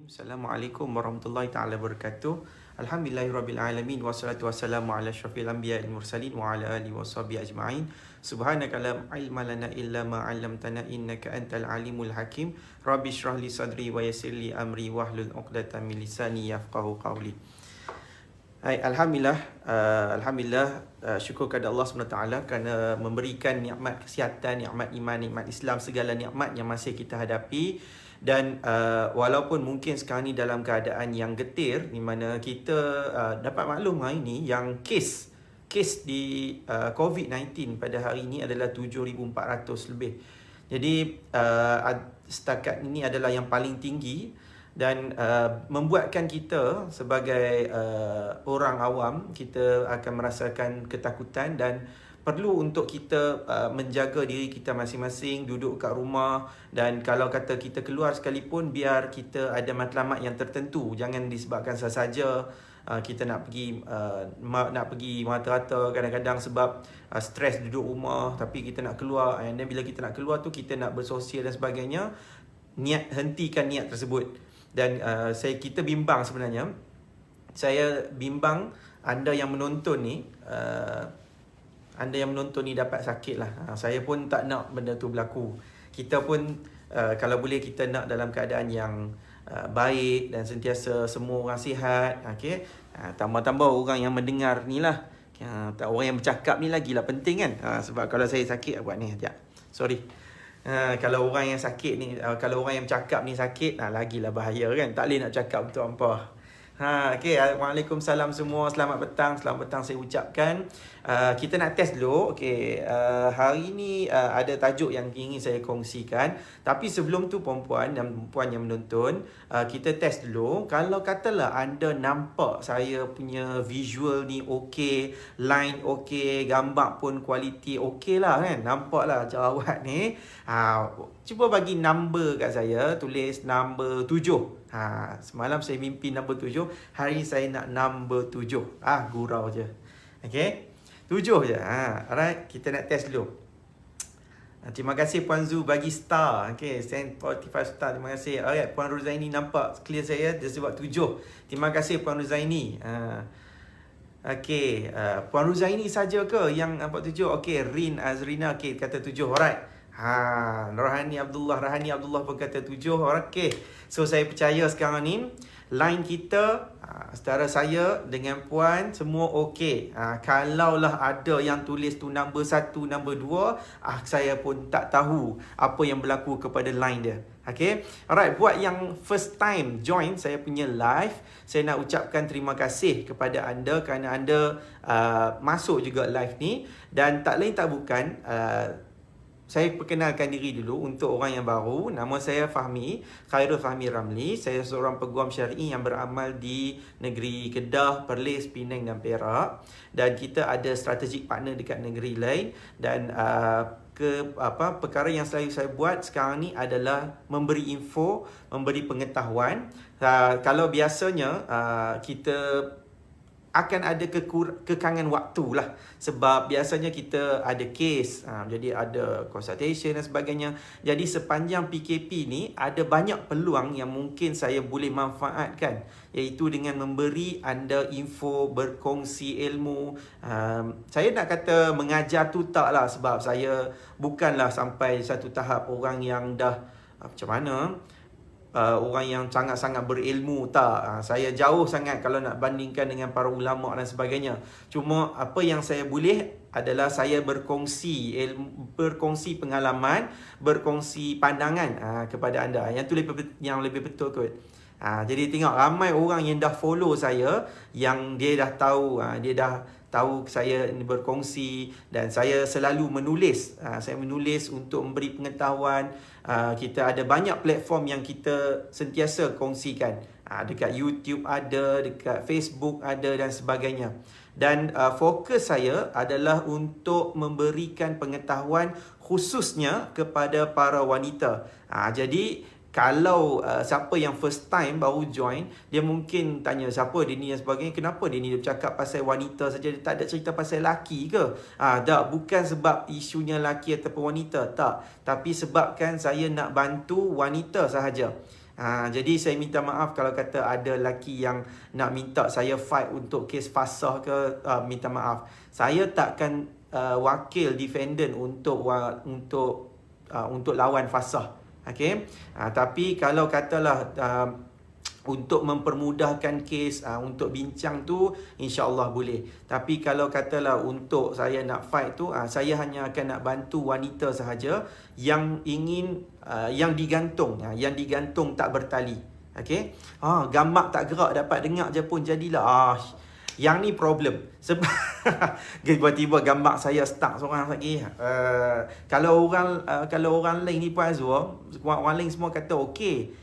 Assalamualaikum warahmatullahi taala wabarakatuh. Alhamdulillahirabbil alamin wassalatu wassalamu ala asyrafil anbiya'il mursalin wa ala alihi washabihi ajma'in. Subhanaka la ilma lana illa ma 'allamtana innaka antal alimul hakim. Rabbi shrah li sadri wa yassir li amri wahlul 'uqdatam min lisani yafqahu qawli. Hai, Alhamdulillah, syukur kepada Allah SWT kerana memberikan nikmat kesihatan, nikmat iman, nikmat Islam, segala nikmat yang masih kita hadapi. Dan walaupun mungkin sekarang ni dalam keadaan yang getir, di mana kita dapat maklum hari ni yang kes di COVID-19 pada hari ini adalah 7,400 lebih. Jadi setakat ini adalah yang paling tinggi dan membuatkan kita sebagai orang awam, kita akan merasakan ketakutan dan perlu untuk kita menjaga diri kita masing-masing, duduk kat rumah, dan kalau kata kita keluar sekalipun, biar kita ada matlamat yang tertentu. Jangan disebabkan sahaja kita nak pergi mata-mata kadang-kadang sebab stres duduk rumah, tapi kita nak keluar, dan bila kita nak keluar tu kita nak bersosial dan sebagainya, hentikan niat tersebut. Dan kita bimbang sebenarnya. Saya bimbang anda yang menonton ni dapat sakit lah. Saya pun tak nak benda tu berlaku. Kita pun kalau boleh kita nak dalam keadaan yang baik dan sentiasa semua orang sihat. Okay? Tambah-tambah orang yang mendengar ni lah. Orang yang bercakap ni lagilah penting kan. Sebab kalau saya sakit, buat ni. Sekejap. Sorry. Kalau orang yang sakit ni, kalau orang yang bercakap ni sakit, lagilah bahaya kan. Tak boleh nak cakap untuk apa. Okay. Waalaikumsalam semua. Selamat petang saya ucapkan. Kita nak test dulu. Okay. Hari ni ada tajuk yang ingin saya kongsikan. Tapi sebelum tu puan-puan dan puan yang menonton, kita test dulu. Kalau katalah anda nampak saya punya visual ni okey, line okey, gambar pun kualiti okey lah kan. Nampak lah jerawat ni. Cuba bagi number kat saya. Tulis number 7. Semalam saya mimpi number 7. Hari ni saya nak number 7. Gurau je. Okay. 7 je. Alright. Kita nak test dulu. Terima kasih Puan Zu bagi star. Okay. Send 45 star. Terima kasih. Alright. Puan Ruzaini nampak clear saya. Dia sebab 7. Terima kasih Puan Ruzaini. Okay. Puan Ruzaini saja ke yang nampak 7? Okay. Rin Azrina. Okay. Kata 7. Alright. Rahani Abdullah pun kata 7. Okay. So saya percaya sekarang ni line kita, saudara saya dengan puan semua okey. Kalaulah ada yang tulis tu number 1, number 2, saya pun tak tahu apa yang berlaku kepada line dia. Okay. Alright, buat yang first time join saya punya live, saya nak ucapkan terima kasih kepada anda kerana anda masuk juga live ni. Dan tak lain tak bukan, saya perkenalkan diri dulu untuk orang yang baru. Nama saya Fahmi, Khairul Fahmi Ramli. Saya seorang peguam syar'i yang beramal di negeri Kedah, Perlis, Penang dan Perak. Dan kita ada strategic partner dekat negeri lain. Dan perkara yang selalu saya buat sekarang ni adalah memberi info, memberi pengetahuan. Kalau biasanya kita akan ada kekangan waktu lah. Sebab biasanya kita ada kes, jadi ada consultation dan sebagainya. Jadi sepanjang PKP ni ada banyak peluang yang mungkin saya boleh manfaatkan, iaitu dengan memberi anda info, berkongsi ilmu. Saya nak kata mengajar tu tak lah, sebab saya bukanlah sampai satu tahap orang yang dah macam mana, orang yang sangat-sangat berilmu, tak. Saya jauh sangat kalau nak bandingkan dengan para ulama dan sebagainya. Cuma apa yang saya boleh adalah saya berkongsi ilmu, berkongsi pengalaman, berkongsi pandangan kepada anda. Yang tu yang lebih betul kot. Jadi tengok ramai orang yang dah follow saya, yang dia dah tahu, saya berkongsi, dan saya selalu menulis. Saya menulis untuk memberi pengetahuan. Kita ada banyak platform yang kita sentiasa kongsikan. Dekat YouTube ada, dekat Facebook ada dan sebagainya. Dan fokus saya adalah untuk memberikan pengetahuan khususnya kepada para wanita. Jadi kalau siapa yang first time baru join, dia mungkin tanya siapa dia ni dan sebagainya. Kenapa dia ni dia bercakap pasal wanita saja, dia tak ada cerita pasal laki ke? Tak, bukan sebab isunya laki ataupun wanita, tak. Tapi sebabkan saya nak bantu wanita sahaja. Jadi saya minta maaf kalau kata ada lelaki yang nak minta saya fight untuk kes fasah ke, minta maaf. Saya takkan wakil defendant untuk lawan fasah. Okey. Tapi kalau katalah untuk mempermudahkan kes, untuk bincang tu, insya-Allah boleh. Tapi kalau katalah untuk saya nak fight tu, saya hanya akan nak bantu wanita sahaja yang ingin yang digantung, tak bertali. Okey. Gamak tak gerak, dapat dengar je pun jadilah. Yang ni problem. Sebab tiba-tiba gambar saya stuck seorang lagi. Kalau orang lain ni Puan Azwar, orang lain semua kata okey.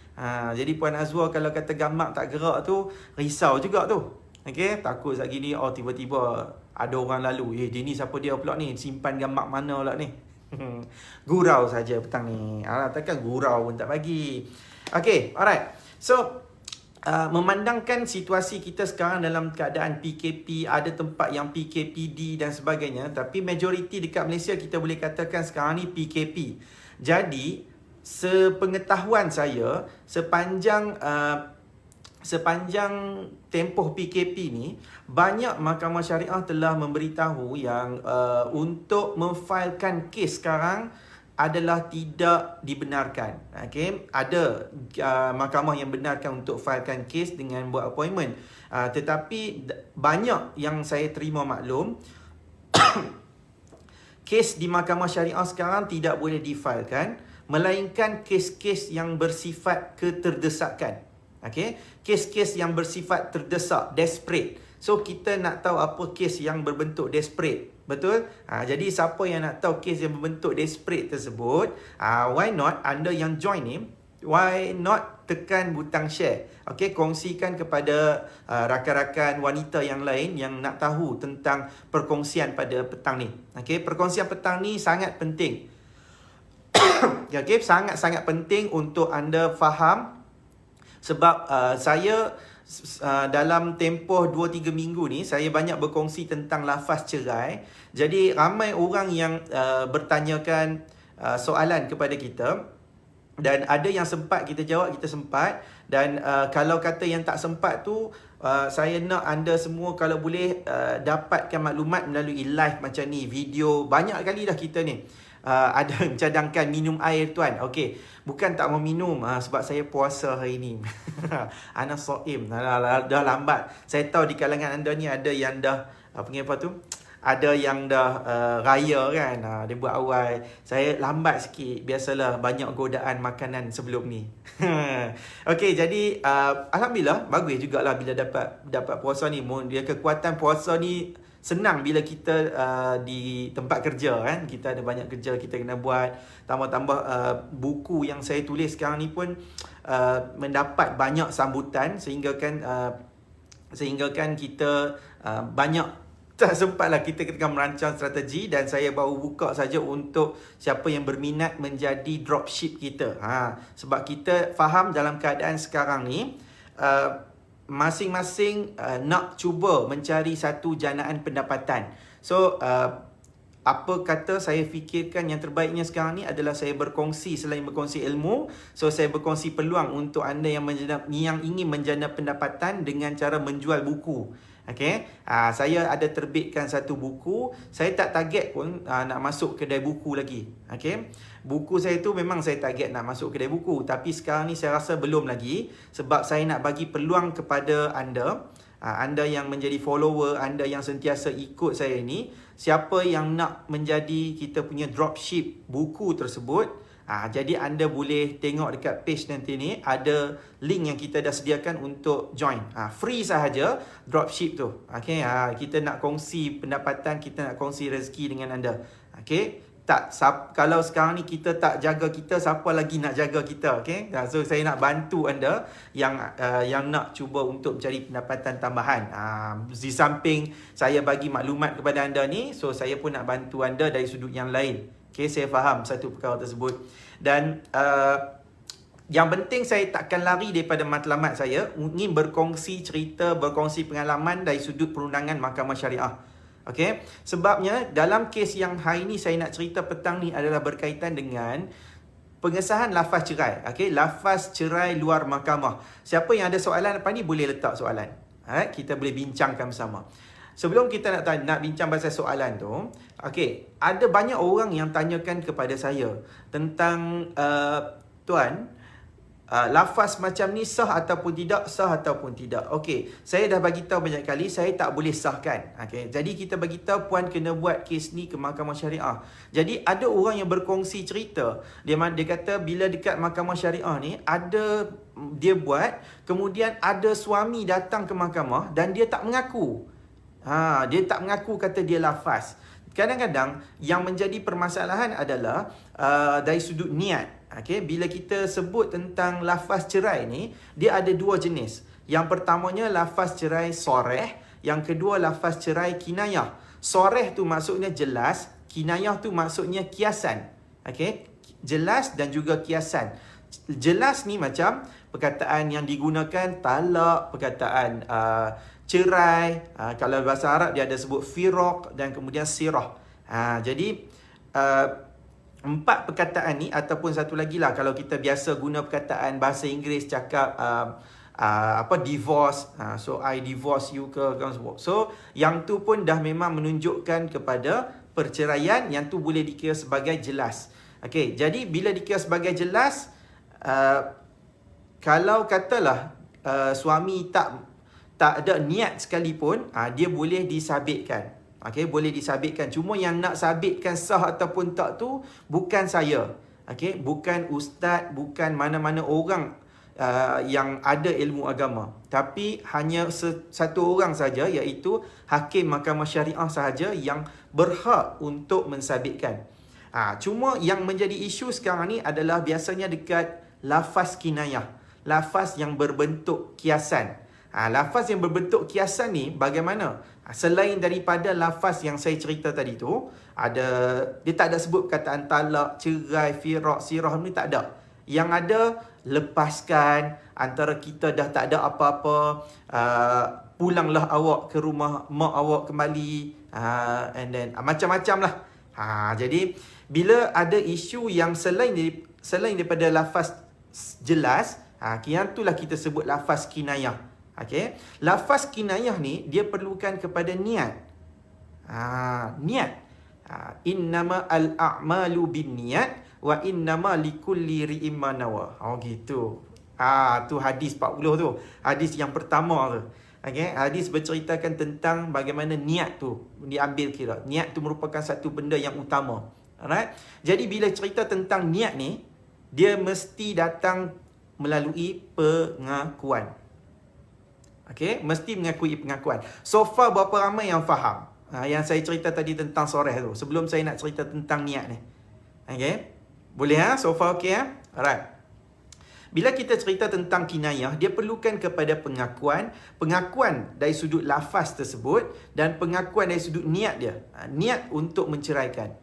Jadi Puan Azwar kalau kata gambar tak gerak tu, risau juga tu. Okey, takut lagi ni tiba-tiba ada orang lalu, dia ni siapa dia pula ni, simpan gambar mana pula ni. Gurau saja petang ni. Takkan gurau pun tak bagi. Okey, alright. So memandangkan situasi kita sekarang dalam keadaan PKP, ada tempat yang PKPD dan sebagainya, tapi majoriti dekat Malaysia kita boleh katakan sekarang ni PKP. Jadi sepengetahuan saya, sepanjang tempoh PKP ni, banyak mahkamah syariah telah memberitahu yang untuk memfailkan kes sekarang adalah tidak dibenarkan. Okey, ada mahkamah yang benarkan untuk failkan kes dengan buat appointment. Tetapi banyak yang saya terima maklum kes di mahkamah syariah sekarang tidak boleh difailkan, melainkan kes-kes yang bersifat keterdesakan. Okey, kes-kes yang bersifat terdesak, desperate. So kita nak tahu apa kes yang berbentuk desperate. Betul? Jadi siapa yang nak tahu kes yang berbentuk desperate tersebut, why not anda yang join ni, why not tekan butang share. Okey, kongsikan kepada rakan-rakan wanita yang lain yang nak tahu tentang perkongsian pada petang ni. Okey, perkongsian petang ni sangat penting. Okey, sangat-sangat penting untuk anda faham, sebab saya dalam tempoh 2-3 minggu ni saya banyak berkongsi tentang lafaz cerai. Jadi ramai orang yang bertanyakan soalan kepada kita, dan ada yang sempat kita jawab, kita sempat. Dan kalau kata yang tak sempat tu, saya nak anda semua kalau boleh dapatkan maklumat melalui live macam ni, video. Banyak kali dah kita ni ada mencadangkan minum air tuan. Okey, bukan tak mau minum, sebab saya puasa hari ni. Ana shaim, dah lambat. Saya tahu di kalangan anda ni ada yang dah apa tu? Ada yang dah raya kan. Dia buat awal. Saya lambat sikit. Biasalah banyak godaan makanan sebelum ni. Okey, jadi alhamdulillah bagus jugalah bila dapat puasa ni. Dia kekuatan puasa ni senang bila kita di tempat kerja kan. Kita ada banyak kerja kita kena buat. Tambah-tambah buku yang saya tulis sekarang ni pun mendapat banyak sambutan, sehingga kan kita banyak tak sempatlah kita ketika merancang strategi. Dan saya baru buka saja untuk siapa yang berminat menjadi dropship kita. Sebab kita faham dalam keadaan sekarang ni, masing-masing nak cuba mencari satu janaan pendapatan. So apa kata saya fikirkan yang terbaiknya sekarang ni adalah saya berkongsi, selain berkongsi ilmu, so saya berkongsi peluang untuk anda yang ingin menjana pendapatan dengan cara menjual buku. Okey, saya ada terbitkan satu buku. Saya tak target pun nak masuk kedai buku lagi. Okey, buku saya tu memang saya target nak masuk kedai buku, tapi sekarang ni saya rasa belum lagi, sebab saya nak bagi peluang kepada anda, anda yang menjadi follower, anda yang sentiasa ikut saya ni, siapa yang nak menjadi kita punya dropship buku tersebut, jadi anda boleh tengok dekat page nanti ni, ada link yang kita dah sediakan untuk join. Free sahaja dropship tu. Okay, kita nak kongsi pendapatan, kita nak kongsi rezeki dengan anda. Okay, kalau sekarang ni kita tak jaga kita, siapa lagi nak jaga kita? Okay, so saya nak bantu anda yang nak cuba untuk mencari pendapatan tambahan. Di samping saya bagi maklumat kepada anda ni, so saya pun nak bantu anda dari sudut yang lain. Okay, saya faham satu perkara tersebut. Dan yang penting saya takkan lari daripada matlamat saya, ingin berkongsi cerita, berkongsi pengalaman dari sudut perundangan mahkamah syariah. Okey, sebabnya dalam kes yang hari ni saya nak cerita petang ni adalah berkaitan dengan pengesahan lafaz cerai. Okey, lafaz cerai luar mahkamah. Siapa yang ada soalan apa ni boleh letak soalan. Alright, kita boleh bincangkan bersama. Sebelum kita nak bincang pasal soalan tu, okey, ada banyak orang yang tanyakan kepada saya tentang tuan, lafaz macam ni sah ataupun tidak, sah ataupun tidak. Okey, saya dah bagi tahu banyak kali saya tak boleh sahkan. Okey, jadi kita bagi tahu puan kena buat kes ni ke mahkamah syariah. Jadi ada orang yang berkongsi cerita, dia kata bila dekat mahkamah syariah ni ada dia buat, kemudian ada suami datang ke mahkamah dan dia tak mengaku. Dia tak mengaku, kata dia lafaz. Kadang-kadang yang menjadi permasalahan adalah dari sudut niat. Okay, bila kita sebut tentang lafaz cerai ni, dia ada dua jenis. Yang pertamanya lafaz cerai soreh, yang kedua lafaz cerai kinayah. Soreh tu maksudnya jelas, kinayah tu maksudnya kiasan. Okay, jelas dan juga kiasan. Jelas ni macam perkataan yang digunakan talak, perkataan cerai, kalau bahasa Arab dia ada sebut firaq dan kemudian sirah. Jadi empat perkataan ni ataupun satu lagi lah kalau kita biasa guna perkataan bahasa Inggeris cakap divorce, so I divorce you ke kan sebut. So yang tu pun dah memang menunjukkan kepada perceraian, yang tu boleh dikira sebagai jelas. Okey, jadi bila dikira sebagai jelas, kalau katalah suami tak ada niat sekalipun, dia boleh disabitkan. Okey, boleh disabitkan. Cuma yang nak sabitkan sah ataupun tak tu bukan saya. Okey, bukan ustaz, bukan mana-mana orang yang ada ilmu agama. Tapi hanya satu orang saja, iaitu hakim mahkamah syariah sahaja yang berhak untuk mensabitkan. Cuma yang menjadi isu sekarang ni adalah biasanya dekat lafaz kinayah. Lafaz yang berbentuk kiasan. Lafaz yang berbentuk kiasan ni bagaimana? Selain daripada lafaz yang saya cerita tadi tu, dia tak ada sebut perkataan talak, cerai, firaq, sirah ni tak ada. Yang ada lepaskan, antara kita dah tak ada apa-apa, pulanglah awak ke rumah mak awak kembali, and then macam-macam lah. Jadi bila ada isu yang selain daripada lafaz jelas, yang itulah kita sebut lafaz kinayah. Okey, lafaz kinayah ni dia perlukan kepada niat. Niat. Innama al-a'malu binniyat wa innama likulli ri'in ma nawa. Gitu. Tu hadis 40 tu. Hadis yang pertama tu. Okey, hadis berceritakan tentang bagaimana niat tu diambil kira. Niat tu merupakan satu benda yang utama. Alright? Jadi bila cerita tentang niat ni, dia mesti datang melalui pengakuan. Okey, mesti mengakui pengakuan. So far berapa ramai yang faham yang saya cerita tadi tentang soreh tu, sebelum saya nak cerita tentang niat ni. Okey, boleh so far okey Alright. Bila kita cerita tentang kinayah, dia perlukan kepada pengakuan dari sudut lafaz tersebut dan pengakuan dari sudut niat dia. Niat untuk menceraikan.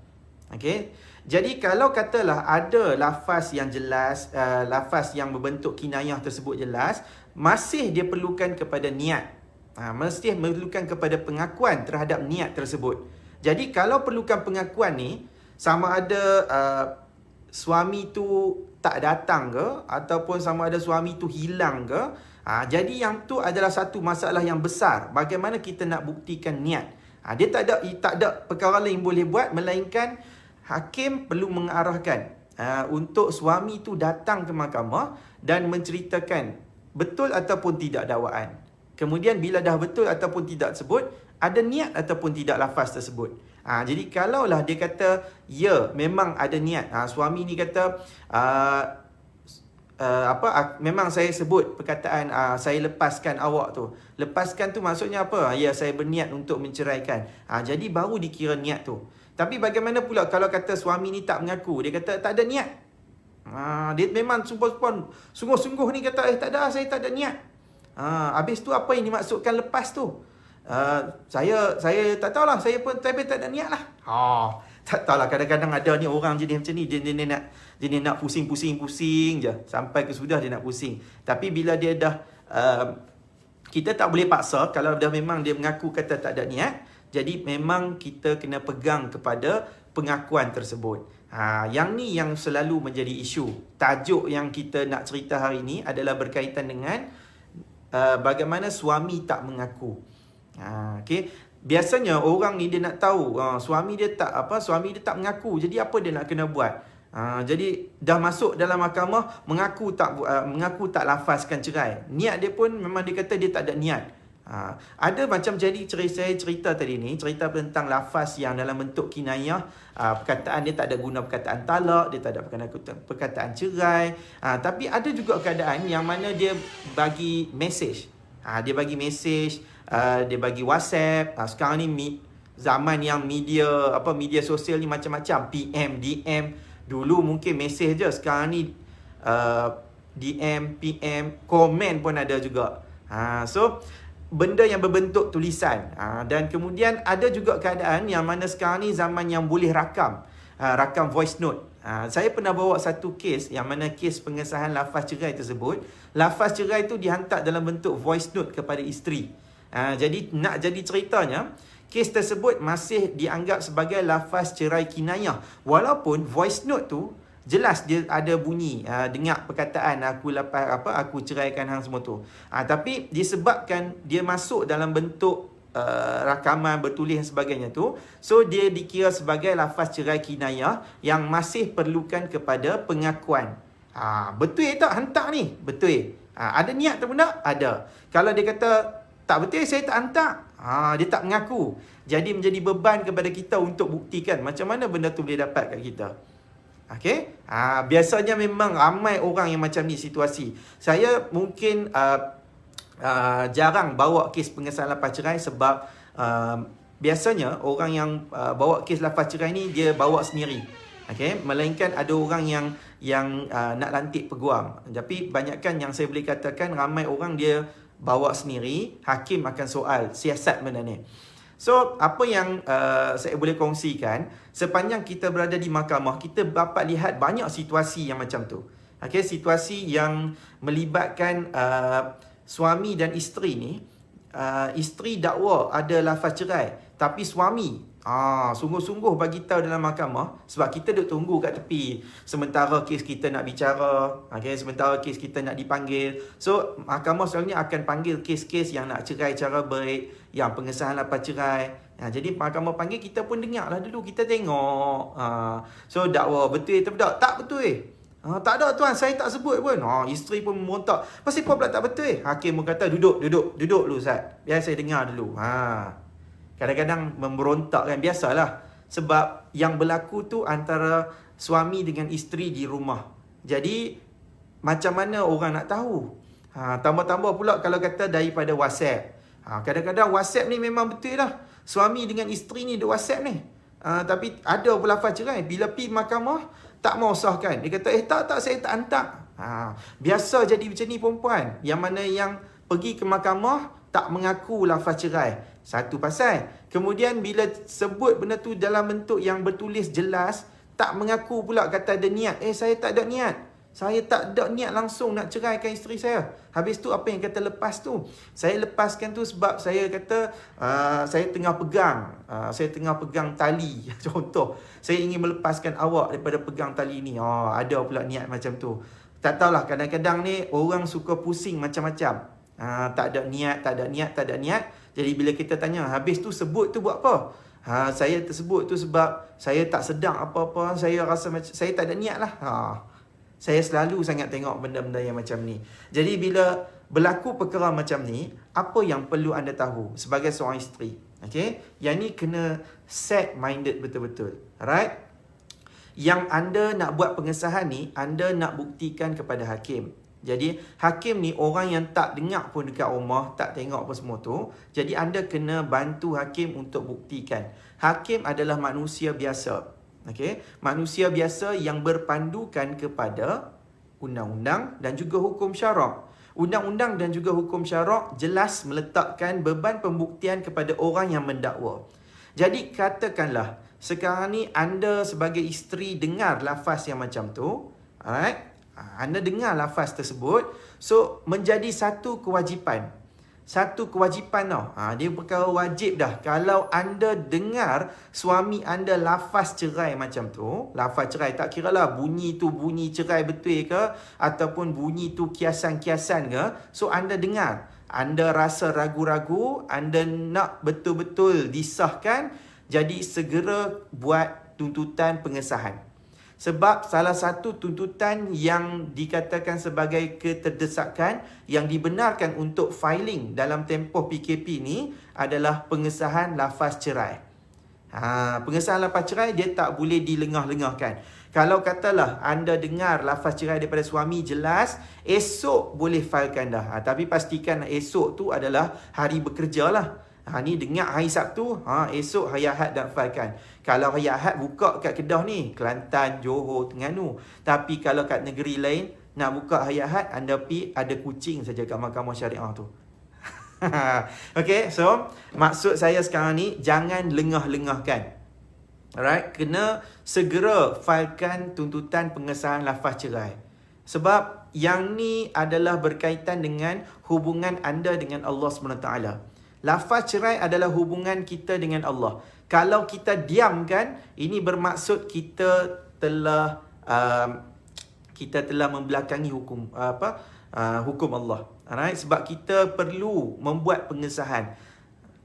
Okey, jadi kalau katalah ada lafaz yang jelas, lafaz yang berbentuk kinayah tersebut jelas, masih dia perlukan kepada niat. Mesti memerlukan kepada pengakuan terhadap niat tersebut. Jadi kalau perlukan pengakuan ni, sama ada suami tu tak datang ke, ataupun sama ada suami tu hilang ke, jadi yang tu adalah satu masalah yang besar. Bagaimana kita nak buktikan niat? Dia tak ada perkara lain boleh buat, melainkan hakim perlu mengarahkan untuk suami tu datang ke mahkamah dan menceritakan betul ataupun tidak dakwaan. Kemudian bila dah betul ataupun tidak sebut, ada niat ataupun tidak lafaz tersebut. Jadi kalaulah dia kata ya memang ada niat, suami ni kata memang saya sebut perkataan saya lepaskan awak tu. Lepaskan tu maksudnya apa? Ya, saya berniat untuk menceraikan. Jadi baru dikira niat tu. Tapi bagaimana pula kalau kata suami ni tak mengaku, dia kata tak ada niat. Dia memang sungguh-sungguh ni kata tak ada, saya tak ada niat. Habis tu apa yang dimaksudkan lepas tu? Saya tak tahulah, saya pun tapi tak ada niat lah. Tak tahulah, kadang-kadang ada ni orang jenis macam ni, dia nak pusing je sampai ke sudah dia nak pusing. Tapi bila dia dah kita tak boleh paksa. Kalau dah memang dia mengaku kata tak ada niat, jadi memang kita kena pegang kepada pengakuan tersebut. Yang ni yang selalu menjadi isu. Tajuk yang kita nak cerita hari ni adalah berkaitan dengan bagaimana suami tak mengaku. Okay. Biasanya orang ni dia nak tahu suami dia tak mengaku. Jadi apa dia nak kena buat? Jadi dah masuk dalam mahkamah, mengaku tak lafazkan cerai. Niat dia pun memang dia kata dia tak ada niat. Ada macam jadi saya cerita tadi ni, cerita tentang lafaz yang dalam bentuk kinayah. Perkataan dia tak ada guna perkataan talak, dia tak ada perkataan cerai. Tapi ada juga keadaan yang mana dia bagi mesej. Dia bagi mesej, dia bagi WhatsApp. Sekarang ni zaman yang media sosial ni macam-macam, PM, DM. Dulu mungkin mesej je, sekarang ni DM, PM, komen pun ada juga. So benda yang berbentuk tulisan. Dan kemudian ada juga keadaan yang mana sekarang ni zaman yang boleh rakam voice note. Saya pernah bawa satu kes yang mana kes pengesahan lafaz cerai tersebut. Lafaz cerai itu dihantar dalam bentuk voice note kepada isteri. Jadi nak jadi ceritanya, kes tersebut masih dianggap sebagai lafaz cerai kinayah. Walaupun voice note tu jelas dia ada bunyi, dengar perkataan aku ceraikan hang semua tu. Tapi disebabkan dia masuk dalam bentuk rakaman bertulis dan sebagainya tu, so dia dikira sebagai lafaz cerai kinayah yang masih perlukan kepada pengakuan. Betul tak hantar ni? Betul. Ada niat tu pun tak? Ada. Kalau dia kata tak betul, saya tak hantar, dia tak mengaku. Jadi menjadi beban kepada kita untuk buktikan macam mana benda tu boleh dapat kat kita. Okay? Biasanya memang ramai orang yang macam ni situasi. Saya mungkin jarang bawa kes pengesahan lafaz cerai sebab biasanya orang yang bawa kes lafaz cerai ni dia bawa sendiri. Okay? Melainkan ada orang yang nak lantik peguam. Tapi banyakkan yang saya boleh katakan ramai orang dia bawa sendiri, hakim akan soal siasat benda ni. So, apa yang saya boleh kongsikan, sepanjang kita berada di mahkamah, kita dapat lihat banyak situasi yang macam tu. Okay, situasi yang melibatkan suami dan isteri ni. Isteri dakwa ada lafaz cerai, tapi suami sungguh-sungguh bagi tahu dalam mahkamah, sebab kita duk tunggu kat tepi sementara kes kita nak bicara, sementara kes kita nak dipanggil. So mahkamah selalunya akan panggil kes-kes yang nak cerai cara baik, yang pengesahan lafaz cerai. Jadi mahkamah panggil, kita pun dengarlah dulu, kita tengok. So dakwa betul atau tak? Tak betul. Tak ada tuan, saya tak sebut pun. Isteri pun merontak. Pasal apa pula tak betul? Hakim pun kata duduk dulu Ustaz. Biar saya dengar dulu. Kadang-kadang memberontak kan, biasalah. Sebab yang berlaku tu antara suami dengan isteri di rumah. Jadi macam mana orang nak tahu? Tambah-tambah pula kalau kata daripada WhatsApp. Kadang-kadang WhatsApp ni memang betul lah. Suami dengan isteri ni ada WhatsApp ni. Tapi ada pula lafaz cerai. Bila pergi mahkamah, tak mau sahkan. Dia kata, tak, saya tak hantar. Biasa jadi macam ni perempuan. Yang mana yang pergi ke mahkamah, tak mengaku lafaz cerai. Satu pasal. Kemudian bila sebut benda tu dalam bentuk yang bertulis jelas, tak mengaku pula kata ada niat. Saya tak ada niat. Saya tak ada niat langsung nak ceraikan isteri saya. Habis tu apa yang kata lepas tu? Saya lepaskan tu sebab saya kata saya tengah pegang tali. Contoh, saya ingin melepaskan awak daripada pegang tali ni. Ada pula niat macam tu. Tak tahulah, kadang-kadang ni orang suka pusing macam-macam. Tak ada niat. Jadi bila kita tanya, habis tu sebut tu buat apa? Saya tersebut tu sebab saya tak sedang apa-apa. Saya rasa macam saya tak ada niat lah. Saya selalu sangat tengok benda-benda yang macam ni. Jadi bila berlaku perkara macam ni, apa yang perlu anda tahu sebagai seorang isteri? Okay? Yang ni kena set minded betul-betul. Alright? Yang anda nak buat pengesahan ni, anda nak buktikan kepada hakim. Jadi hakim ni orang yang tak dengar pun dekat rumah, tak tengok pun semua tu. Jadi anda kena bantu hakim untuk buktikan. Hakim adalah manusia biasa. Okay? Manusia biasa yang berpandukan kepada undang-undang dan juga hukum syarak. Undang-undang dan juga hukum syarak jelas meletakkan beban pembuktian kepada orang yang mendakwa. Jadi katakanlah sekarang ni anda sebagai isteri dengar lafaz yang macam tu, alright? Anda dengar lafaz tersebut, so menjadi satu kewajipan. Satu kewajipan tau. Dia perkara wajib dah. Kalau anda dengar suami anda lafaz cerai macam tu, lafaz cerai tak kira lah bunyi tu bunyi cerai betul ke, ataupun bunyi tu kiasan-kiasan ke. So anda dengar, anda rasa ragu-ragu, anda nak betul-betul disahkan, jadi segera buat tuntutan pengesahan. Sebab salah satu tuntutan yang dikatakan sebagai keterdesakan yang dibenarkan untuk filing dalam tempoh PKP ni adalah pengesahan lafaz cerai. Pengesahan lafaz cerai dia tak boleh dilengah-lengahkan. Kalau katalah anda dengar lafaz cerai daripada suami jelas, esok boleh filekan dah. Tapi pastikan esok tu adalah hari bekerja lah. Ni dengar hari Sabtu, esok hari Ahad nak filekan. Kalau hari Ahad buka kat Kedah ni, Kelantan, Johor, Terengganu. Tapi kalau kat negeri lain nak buka hari Ahad, anda pergi ada kucing saja kat mahkamah syariah tu. Okay, so maksud saya sekarang ni jangan lengah-lengahkan. Alright, kena segera filekan tuntutan pengesahan lafaz cerai. Sebab yang ni adalah berkaitan dengan hubungan anda dengan Allah SWT. Lafaz cerai adalah hubungan kita dengan Allah. Kalau kita diamkan, ini bermaksud kita telah membelakangi hukum hukum Allah. Alright, sebab kita perlu membuat pengesahan.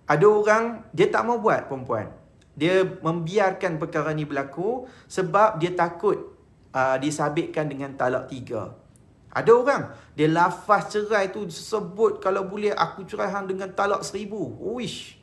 Ada orang dia tak mau buat, perempuan. Dia membiarkan perkara ni berlaku sebab dia takut disabitkan dengan talak 3. Ada orang, dia lafaz cerai tu sebut kalau boleh aku cerai hang dengan talak 1000. Uish.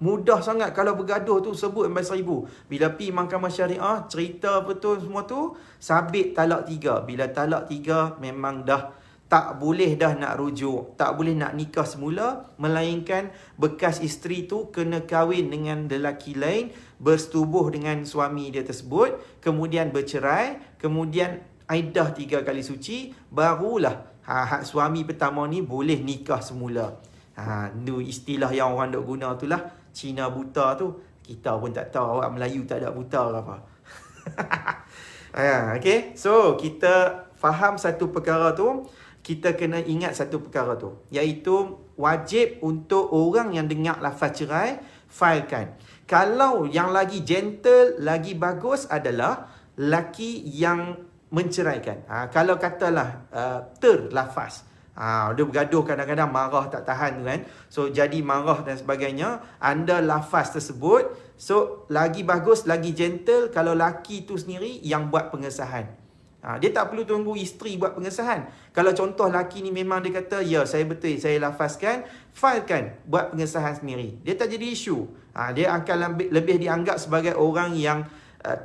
Mudah sangat kalau bergaduh tu sebut sampai 1000. Bila pi mahkamah syariah, cerita betul semua tu, sabit talak 3. Bila talak 3 memang dah tak boleh dah nak rujuk, tak boleh nak nikah semula, melainkan bekas isteri tu kena kahwin dengan lelaki lain, bersetubuh dengan suami dia tersebut, kemudian bercerai, kemudian iddah 3 kali suci, barulah suami pertama ni boleh nikah semula. Itu istilah yang orang dok guna tu lah, Cina buta tu. Kita pun tak tahu awak Melayu tak ada buta ke apa. Okay, so kita faham satu perkara tu, kita kena ingat satu perkara tu, iaitu wajib untuk orang yang dengar lafaz cerai, filekan. Kalau yang lagi gentle, lagi bagus adalah laki yang menceraikan. Kalau katalah terlafaz, dia bergaduh kadang-kadang marah tak tahan tu kan. So jadi marah dan sebagainya, anda lafaz tersebut. So lagi bagus, lagi gentle kalau laki tu sendiri yang buat pengesahan. Dia tak perlu tunggu isteri buat pengesahan. Kalau contoh laki ni memang dia kata, ya saya betul, saya lafazkan, filekan, buat pengesahan sendiri. Dia tak jadi isu. Dia akan lebih dianggap sebagai orang yang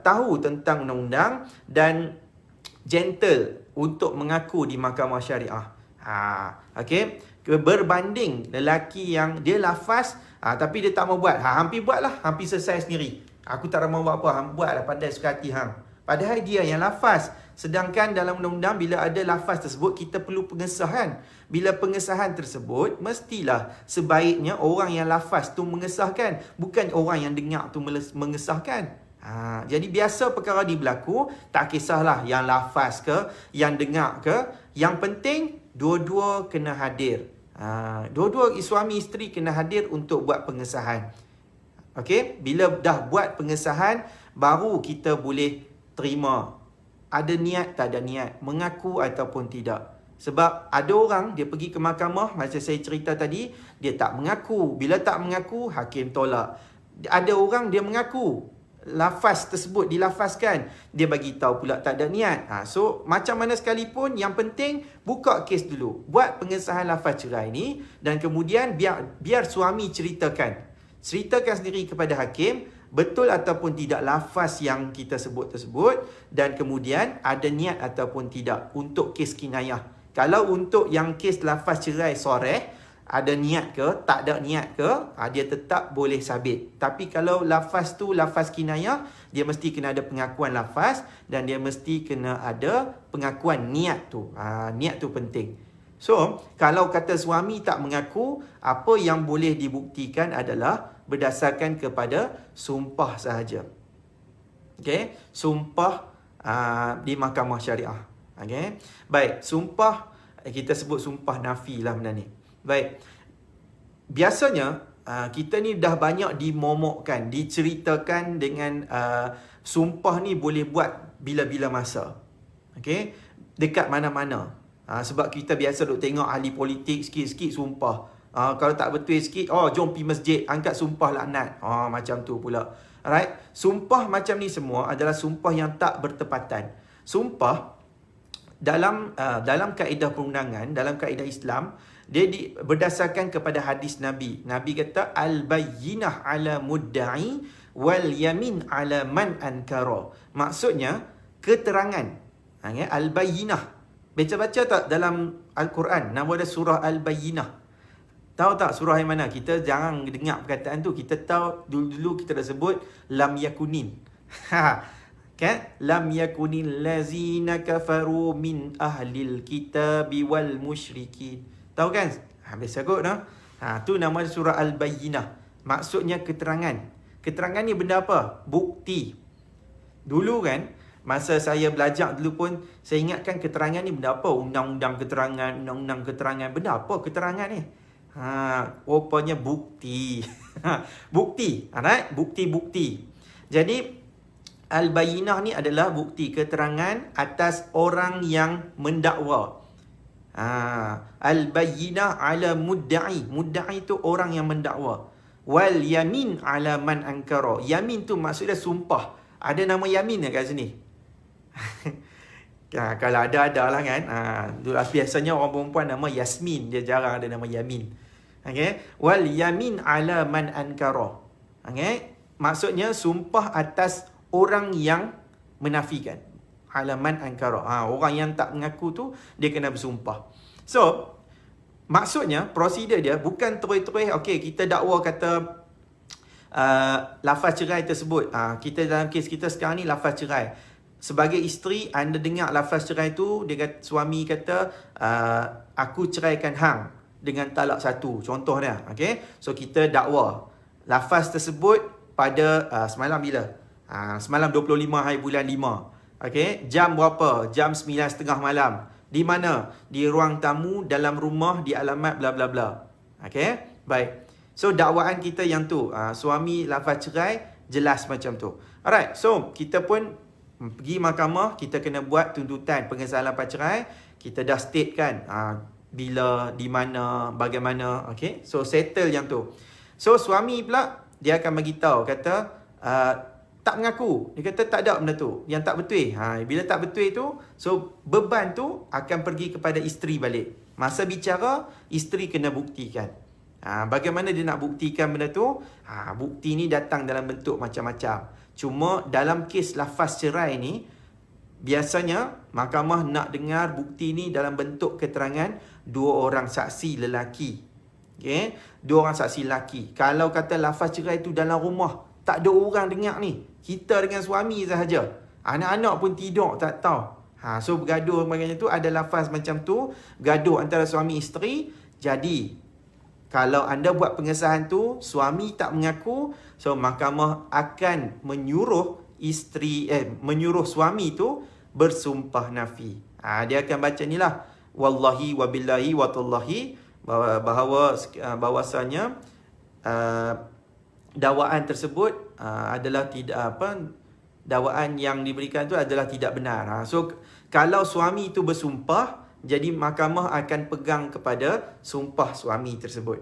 tahu tentang undang-undang dan gentle untuk mengaku di mahkamah syariah. Okay, berbanding lelaki yang dia lafaz tapi dia tak mau buat. Hampir buatlah, hampir selesai sendiri. Aku tak mau buat apa, hang buatlah pandai suka hati hang. Padahal dia yang lafaz. Sedangkan dalam undang-undang bila ada lafaz tersebut, kita perlu pengesahan. Bila pengesahan tersebut, mestilah sebaiknya orang yang lafaz tu mengesahkan, bukan orang yang dengar tu mengesahkan. Jadi biasa perkara ni berlaku, tak kisahlah yang lafaz ke, yang dengar ke, yang penting dua-dua kena hadir. Dua-dua suami isteri kena hadir untuk buat pengesahan. Okey, bila dah buat pengesahan, baru kita boleh terima ada niat tak ada niat, mengaku ataupun tidak. Sebab ada orang dia pergi ke mahkamah, macam saya cerita tadi, dia tak mengaku. Bila tak mengaku, hakim tolak. Ada orang dia mengaku, lafaz tersebut dilafazkan, dia bagi tahu pula tak ada niat. So macam mana sekalipun, yang penting buka kes dulu, buat pengesahan lafaz cerai ni, dan kemudian biar suami ceritakan sendiri kepada hakim betul ataupun tidak lafaz yang kita sebut tersebut, dan kemudian ada niat ataupun tidak untuk kes kinayah. Kalau untuk yang kes lafaz cerai soreh, ada niat ke, tak ada niat ke, dia tetap boleh sabit. Tapi kalau lafaz tu lafaz kinayah, dia mesti kena ada pengakuan lafaz, dan dia mesti kena ada pengakuan niat tu. Niat tu penting. So, kalau kata suami tak mengaku, apa yang boleh dibuktikan adalah berdasarkan kepada sumpah sahaja. Okay, sumpah di mahkamah syariah. Okay, baik, sumpah kita sebut sumpah nafi lah benda ni. Baik. Biasanya kita ni dah banyak dimomokkan, diceritakan dengan sumpah ni boleh buat bila-bila masa. Okey, dekat mana-mana. Sebab kita biasa duk tengok ahli politik sikit-sikit sumpah. Kalau tak betul sikit, jom pergi masjid, angkat sumpah laknat. Macam tu pula. Alright, sumpah macam ni semua adalah sumpah yang tak bertepatan. Sumpah dalam kaedah perundangan, dalam kaedah Islam, dia berdasarkan kepada hadis Nabi. Nabi kata al-bayyinah ala mudda'i wal yamin ala man ankara. Maksudnya keterangan. Al-bayyinah. Baca-baca tak dalam Al-Quran? Nama ada surah Al-Bayyinah. Tahu tak surah yang mana? Kita jangan dengar perkataan tu. Kita tahu dulu kita dah sebut lam yakunin. Kan? Lam yakunil lazina kafaru min ahlil kitabi wal musyrikin. Tahu kan? Biasa kot dah. Tu nama surah Al-Bayyinah. Maksudnya keterangan. Keterangan ni benda apa? Bukti. Dulu kan, masa saya belajar dulu pun, saya ingatkan keterangan ni benda apa? Undang-undang keterangan. Benda apa keterangan ni? Rupanya bukti. Bukti. Alright? Bukti-bukti. Jadi, Al-Bayyinah ni adalah bukti keterangan atas orang yang mendakwa. Al-Bayyinah ala mudda'i. Mudda'i tu orang yang mendakwa. Wal yamin ala man ankara. Yamin tu maksudnya sumpah. Ada nama yamin kat sini? Kalau ada lah kan. Biasanya orang perempuan nama Yasmin. Dia jarang ada nama Yamin. Okay? Wal yamin ala man ankara. Okay? Maksudnya sumpah atas orang yang menafikan. Alaman ankara. Orang yang tak mengaku tu, dia kena bersumpah. So, maksudnya, prosedur dia bukan terus-terus, okey, kita dakwa kata lafaz cerai tersebut. Kita dalam kes kita sekarang ni lafaz cerai. Sebagai isteri, anda dengar lafaz cerai tu, suami kata, aku ceraikan hang dengan talak satu. Contoh dia. Okay? So, kita dakwa. Lafaz tersebut pada semalam bila? Semalam 25 hari bulan 5. Okay, jam berapa? Jam 9.30 malam. Di mana? Di ruang tamu, dalam rumah, di alamat bla bla bla. Okay, baik. So, dakwaan kita yang tu. Suami lafaz cerai, jelas macam tu. Alright, so kita pun pergi mahkamah, kita kena buat tuntutan pengesahan lafaz cerai. Kita dah state kan, bila, di mana, bagaimana. Okay, so settle yang tu. So, suami pula, dia akan bagi tahu, kata, tak mengaku. Dia kata tak ada benda tu. Yang tak betul. Bila tak betul tu, so beban tu akan pergi kepada isteri balik. Masa bicara, isteri kena buktikan. Bagaimana dia nak buktikan benda tu? Bukti ni datang dalam bentuk macam-macam. Cuma dalam kes lafaz cerai ni, biasanya mahkamah nak dengar bukti ni dalam bentuk keterangan dua orang saksi lelaki. Okay? Dua orang saksi lelaki. Kalau kata lafaz cerai tu dalam rumah, tak ada orang dengar ni. Kita dengan suami sahaja. Anak-anak pun tidur, tak tahu. So bergaduh macam tu, ada lafaz macam tu, gaduh antara suami isteri. Jadi, kalau anda buat pengesahan tu, suami tak mengaku, so mahkamah akan menyuruh menyuruh suami tu bersumpah nafi. Dia akan baca ni lah. Wallahi wabillahi watallahi, bahawasanya dakwaan tersebut adalah tidak dakwaan yang diberikan tu adalah tidak benar. So kalau suami itu bersumpah, jadi mahkamah akan pegang kepada sumpah suami tersebut.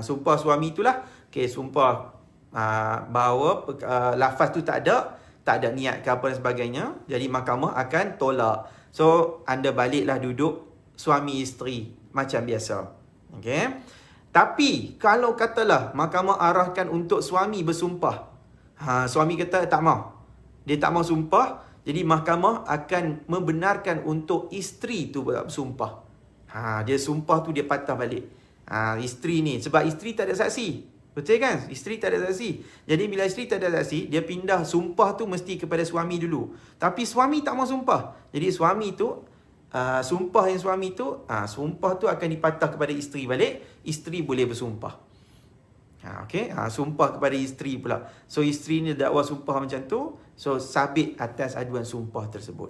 Sumpah suami itulah, sumpah bahawa lafaz tu tak ada niat ke apa dan sebagainya. Jadi mahkamah akan tolak. So anda baliklah duduk suami isteri macam biasa. Okey. Tapi, kalau katalah mahkamah arahkan untuk suami bersumpah. Suami kata tak mau. Dia tak mau sumpah. Jadi, mahkamah akan membenarkan untuk isteri tu bersumpah. Dia sumpah tu dia patah balik. Isteri ni. Sebab isteri tak ada saksi. Betul kan? Isteri tak ada saksi. Jadi, bila isteri tak ada saksi, dia pindah sumpah tu mesti kepada suami dulu. Tapi, suami tak mau sumpah. Jadi, suami tu sumpah yang suami tu, sumpah tu akan dipatah kepada isteri balik. Isteri boleh bersumpah. Okay, sumpah kepada isteri pula. So isteri ni dakwa sumpah macam tu, so sabit atas aduan sumpah tersebut.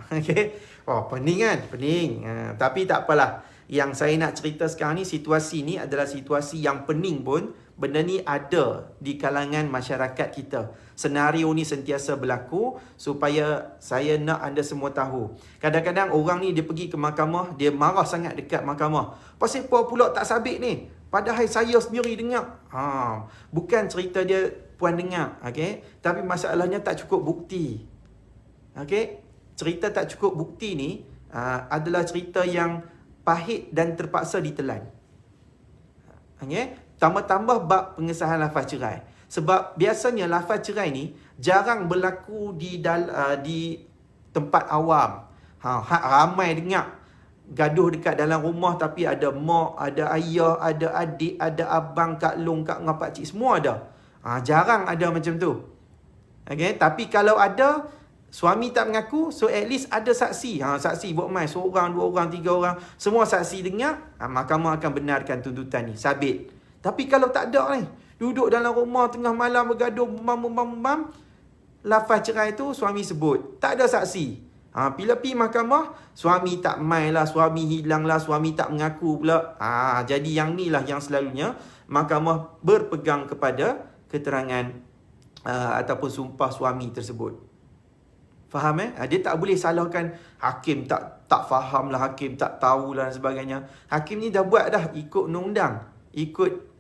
Okay, pening kan? Pening. Tapi tak apalah. Yang saya nak cerita sekarang ni, situasi ni adalah situasi yang pening pun. Benda ni ada di kalangan masyarakat kita. Senario ni sentiasa berlaku supaya saya nak anda semua tahu. Kadang-kadang orang ni dia pergi ke mahkamah, dia marah sangat dekat mahkamah. Pasal apa pula tak sabit ni? Padahal saya sendiri dengar. Bukan cerita dia puan dengar, okey? Tapi masalahnya tak cukup bukti. Okey? Cerita tak cukup bukti ni adalah cerita yang pahit dan terpaksa ditelan. Okey? Tambah-tambah bab pengesahan lafaz cerai. Sebab biasanya lafaz cerai ni jarang berlaku di tempat awam. Ramai dengar gaduh dekat dalam rumah tapi ada mak, ada ayah, ada adik, ada abang, kak long, kak ngah, pak cik, semua ada. Jarang ada macam tu. Okay? Tapi kalau ada, suami tak mengaku, so at least ada saksi. Saksi buat main, seorang, dua orang, tiga orang, semua saksi dengar, mahkamah akan benarkan tuntutan ni, sabit. Tapi kalau tak ada ni, duduk dalam rumah tengah malam bergaduh, bam, lafaz cerai tu suami sebut, tak ada saksi. Bila pergi mahkamah, suami tak main lah, suami hilang lah, suami tak mengaku pula. Jadi yang ni lah yang selalunya mahkamah berpegang kepada keterangan ataupun sumpah suami tersebut. Faham Dia tak boleh salahkan hakim tak faham lah, hakim tak tahulah dan sebagainya. Hakim ni dah buat dah ikut undang-undang, ikut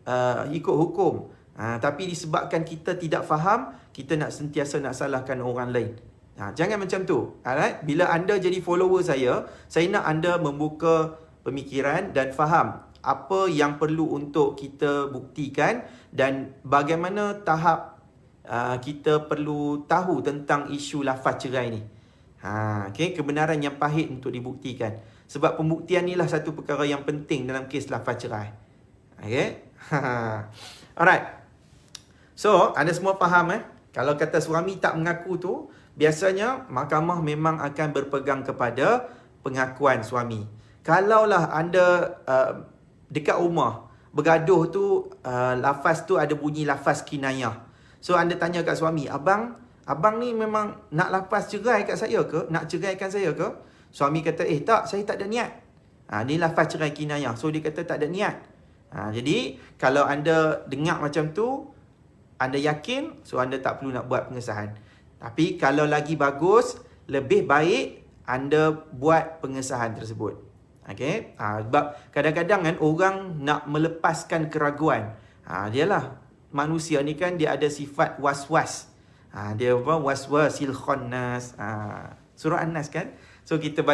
hukum. Tapi disebabkan kita tidak faham, kita nak sentiasa nak salahkan orang lain. Jangan macam tu. Alright? Bila anda jadi follower saya nak anda membuka pemikiran dan faham apa yang perlu untuk kita buktikan dan bagaimana tahap kita perlu tahu tentang isu lafaz cerai ni. Okay? Kebenaran yang pahit untuk dibuktikan. Sebab pembuktian ni lah satu perkara yang penting dalam kes lafaz cerai. Okay? Alright. So, anda semua faham kalau kata suami tak mengaku tu, biasanya mahkamah memang akan berpegang kepada pengakuan suami. Kalaulah anda dekat rumah bergaduh tu, lafaz tu ada bunyi lafaz kinayah. So anda tanya kat suami, abang ni memang nak lafaz cerai kat saya ke? Nak ceraikan saya ke? Suami kata, tak, saya tak ada niat. Ni lafaz cerai kinayah. So dia kata tak ada niat. Jadi kalau anda dengar macam tu, anda yakin, so anda tak perlu nak buat pengesahan. Tapi kalau lagi bagus, lebih baik anda buat pengesahan tersebut. Okay? Sebab kadang-kadang kan orang nak melepaskan keraguan. Dialah manusia ni kan dia ada sifat was-was. Dia waswasil khannas. Surah An-Nas kan? So kita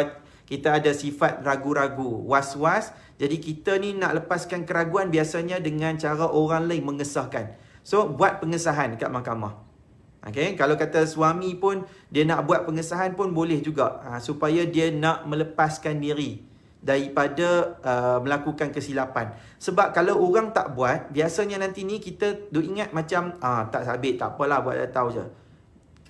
ada sifat ragu-ragu, was-was. Jadi kita ni nak lepaskan keraguan biasanya dengan cara orang lain mengesahkan. So buat pengesahan kat mahkamah. Okay? Kalau kata suami pun dia nak buat pengesahan pun boleh juga, supaya dia nak melepaskan diri daripada melakukan kesilapan. Sebab kalau orang tak buat, biasanya nanti ni kita duk ingat macam tak sabit, tak apalah, buat dah tahu je.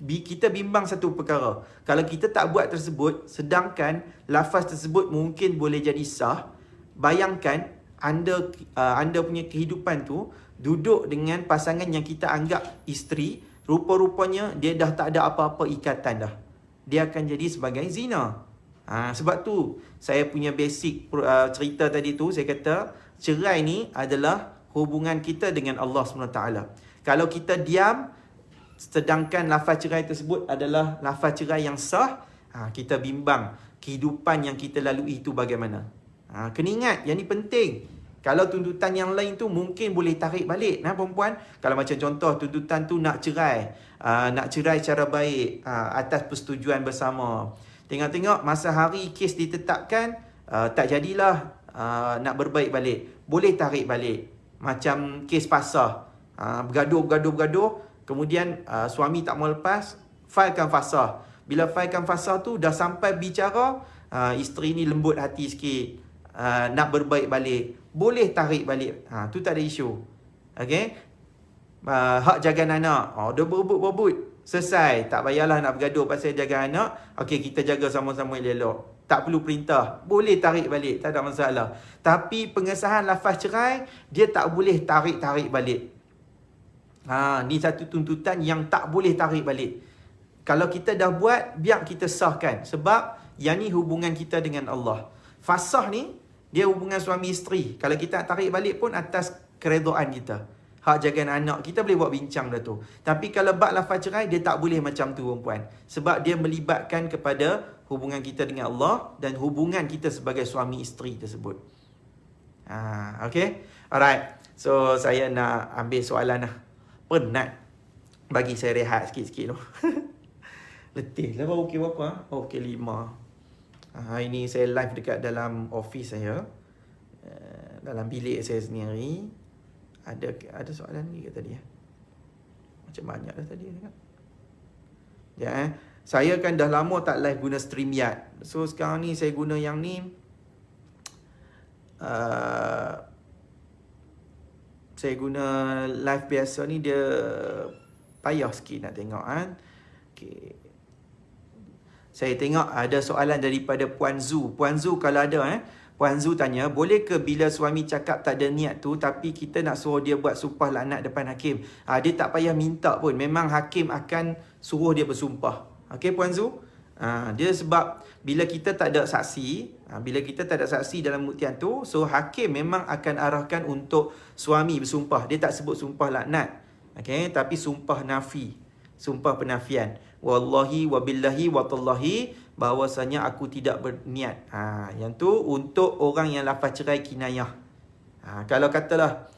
Kita bimbang satu perkara. Kalau kita tak buat tersebut, sedangkan lafaz tersebut mungkin boleh jadi sah, bayangkan anda punya kehidupan tu duduk dengan pasangan yang kita anggap isteri, rupa-rupanya dia dah tak ada apa-apa ikatan dah. Dia akan jadi sebagai zina. Sebab tu saya punya basic cerita tadi tu, saya kata cerai ni adalah hubungan kita dengan Allah SWT. Kalau kita diam, sedangkan lafaz cerai tersebut adalah lafaz cerai yang sah, kita bimbang kehidupan yang kita lalui itu bagaimana. Kena ingat, yang ni penting. Kalau tuntutan yang lain tu mungkin boleh tarik balik, perempuan. Kalau macam contoh tuntutan tu nak cerai secara baik, atas persetujuan bersama. Tengok-tengok masa hari kes ditetapkan, tak jadilah nak berbaik balik. Boleh tarik balik. Macam kes pasah. Bergaduh. Kemudian suami tak mau lepas, filekan fasah. Bila filekan fasah tu dah sampai bicara, isteri ni lembut hati sikit, nak berbaik balik, boleh tarik balik. Tu tak ada isu. Okay? Hak jaga anak, dia berebut, selesai. Tak payahlah nak bergaduh pasal jaga anak. Okay, kita jaga sama-sama elok. Tak perlu perintah, boleh tarik balik, tak ada masalah. Tapi pengesahan lafaz cerai, dia tak boleh tarik balik. Ni satu tuntutan yang tak boleh tarik balik. Kalau kita dah buat, biar kita sahkan. Sebab yang ni hubungan kita dengan Allah. Fasah ni Dia hubungan suami isteri. Kalau kita tarik balik pun atas keredaan kita. Hak jaga anak, kita boleh buat bincang dah tu. Tapi kalau bab lafaz cerai, dia tak boleh macam tu perempuan. Sebab dia melibatkan kepada hubungan kita dengan Allah dan hubungan kita sebagai suami isteri tersebut. Okay? Alright. So, saya nak ambil soalan lah. Penat. Bagi saya rehat sikit-sikit tu. Letih lah baru pukul berapa? Pukul 5. Hari ni saya live dekat dalam office saya. Dalam bilik saya sendiri. Ada soalan ni ke tadi? Macam banyak dah tadi. Ya, saya kan dah lama tak live guna StreamYard. So sekarang ni saya guna yang ni. Saya guna live biasa ni dia payah sikit nak tengok kan. Okay. Saya tengok ada soalan daripada Puan Zu. Puan Zu kalau ada Puan Zu tanya, boleh ke bila suami cakap tak ada niat tu tapi kita nak suruh dia buat sumpah laknat depan hakim? Dia tak payah minta pun. Memang hakim akan suruh dia bersumpah. Okey Puan Zu? Dia sebab bila kita tak ada saksi, bila kita tak ada saksi dalam buktian tu, so hakim memang akan arahkan untuk suami bersumpah. Dia tak sebut sumpah laknat. Okey, tapi sumpah nafi. Sumpah penafian. Wallahi wabillahi watallahi bahwasanya aku tidak berniat. Yang tu untuk orang yang lafaz cerai kinayah. Kalau katalah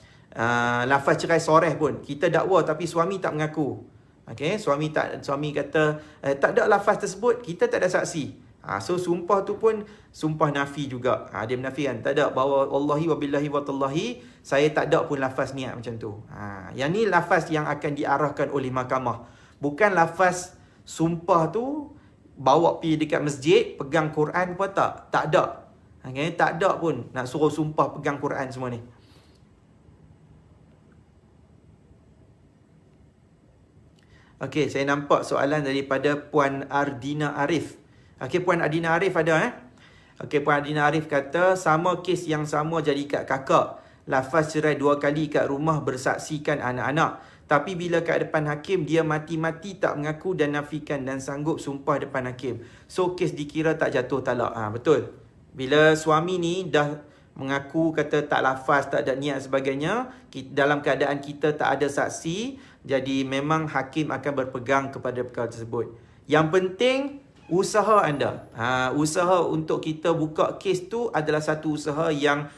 lafaz cerai soreh pun kita dakwa tapi suami tak mengaku. Okey, suami kata tak ada lafaz tersebut, kita tak ada saksi. So sumpah tu pun sumpah nafi juga. Dia menafikan tak ada bahawa wallahi wabillahi watallahi saya tak ada pun lafaz niat macam tu. Yang ni lafaz yang akan diarahkan oleh mahkamah. Bukan lafaz sumpah tu bawa pergi dekat masjid, pegang Quran pun tak ada. Okay? Tak ada pun nak suruh sumpah pegang Quran semua ni. Okey, saya nampak soalan daripada Puan Ardina Arif. Okey, Puan Ardina Arif ada Okey, Puan Ardina Arif kata sama kes yang sama jadi kat kakak. Lafaz cerai 2 kali kat rumah bersaksikan anak-anak. Tapi bila kat depan hakim, dia mati-mati tak mengaku dan nafikan dan sanggup sumpah depan hakim. So, kes dikira tak jatuh talak. Betul. Bila suami ni dah mengaku kata tak lafaz, tak ada niat sebagainya, dalam keadaan kita tak ada saksi, jadi memang hakim akan berpegang kepada perkara tersebut. Yang penting, usaha anda. Usaha untuk kita buka kes tu adalah satu usaha yang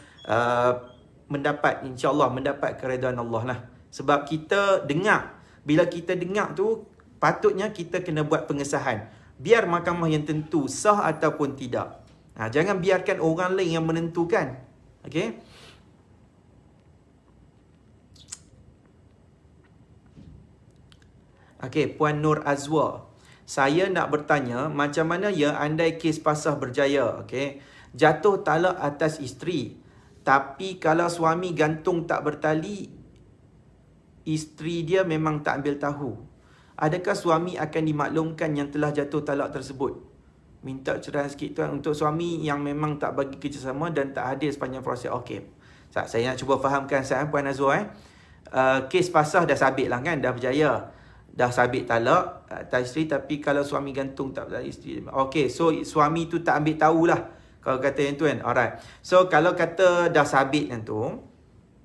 insya-Allah mendapat keredaan Allah lah. Sebab kita dengar. Bila kita dengar tu, patutnya kita kena buat pengesahan. Biar mahkamah yang tentu sah ataupun tidak. Jangan biarkan orang lain yang menentukan. Okey? Okey, Puan Nur Azwa. Saya nak bertanya, macam mana ya andai kes pasah berjaya? Okey. Jatuh talak atas isteri. Tapi kalau suami gantung tak bertali, isteri dia memang tak ambil tahu. Adakah suami akan dimaklumkan yang telah jatuh talak tersebut? Minta cerai sikit tuan untuk suami yang memang tak bagi kerjasama dan tak hadir sepanjang proses. Okey. Saya nak cuba fahamkan saya Puan Azwa kes pasah dah sabit lah kan, dah berjaya. Dah sabit talak atas isteri tapi kalau suami gantung tak bertali isteri. Okey, so suami tu tak ambil tahulah. Kalau kata yang tu kan. Alright. So kalau kata dah sabit yang tu,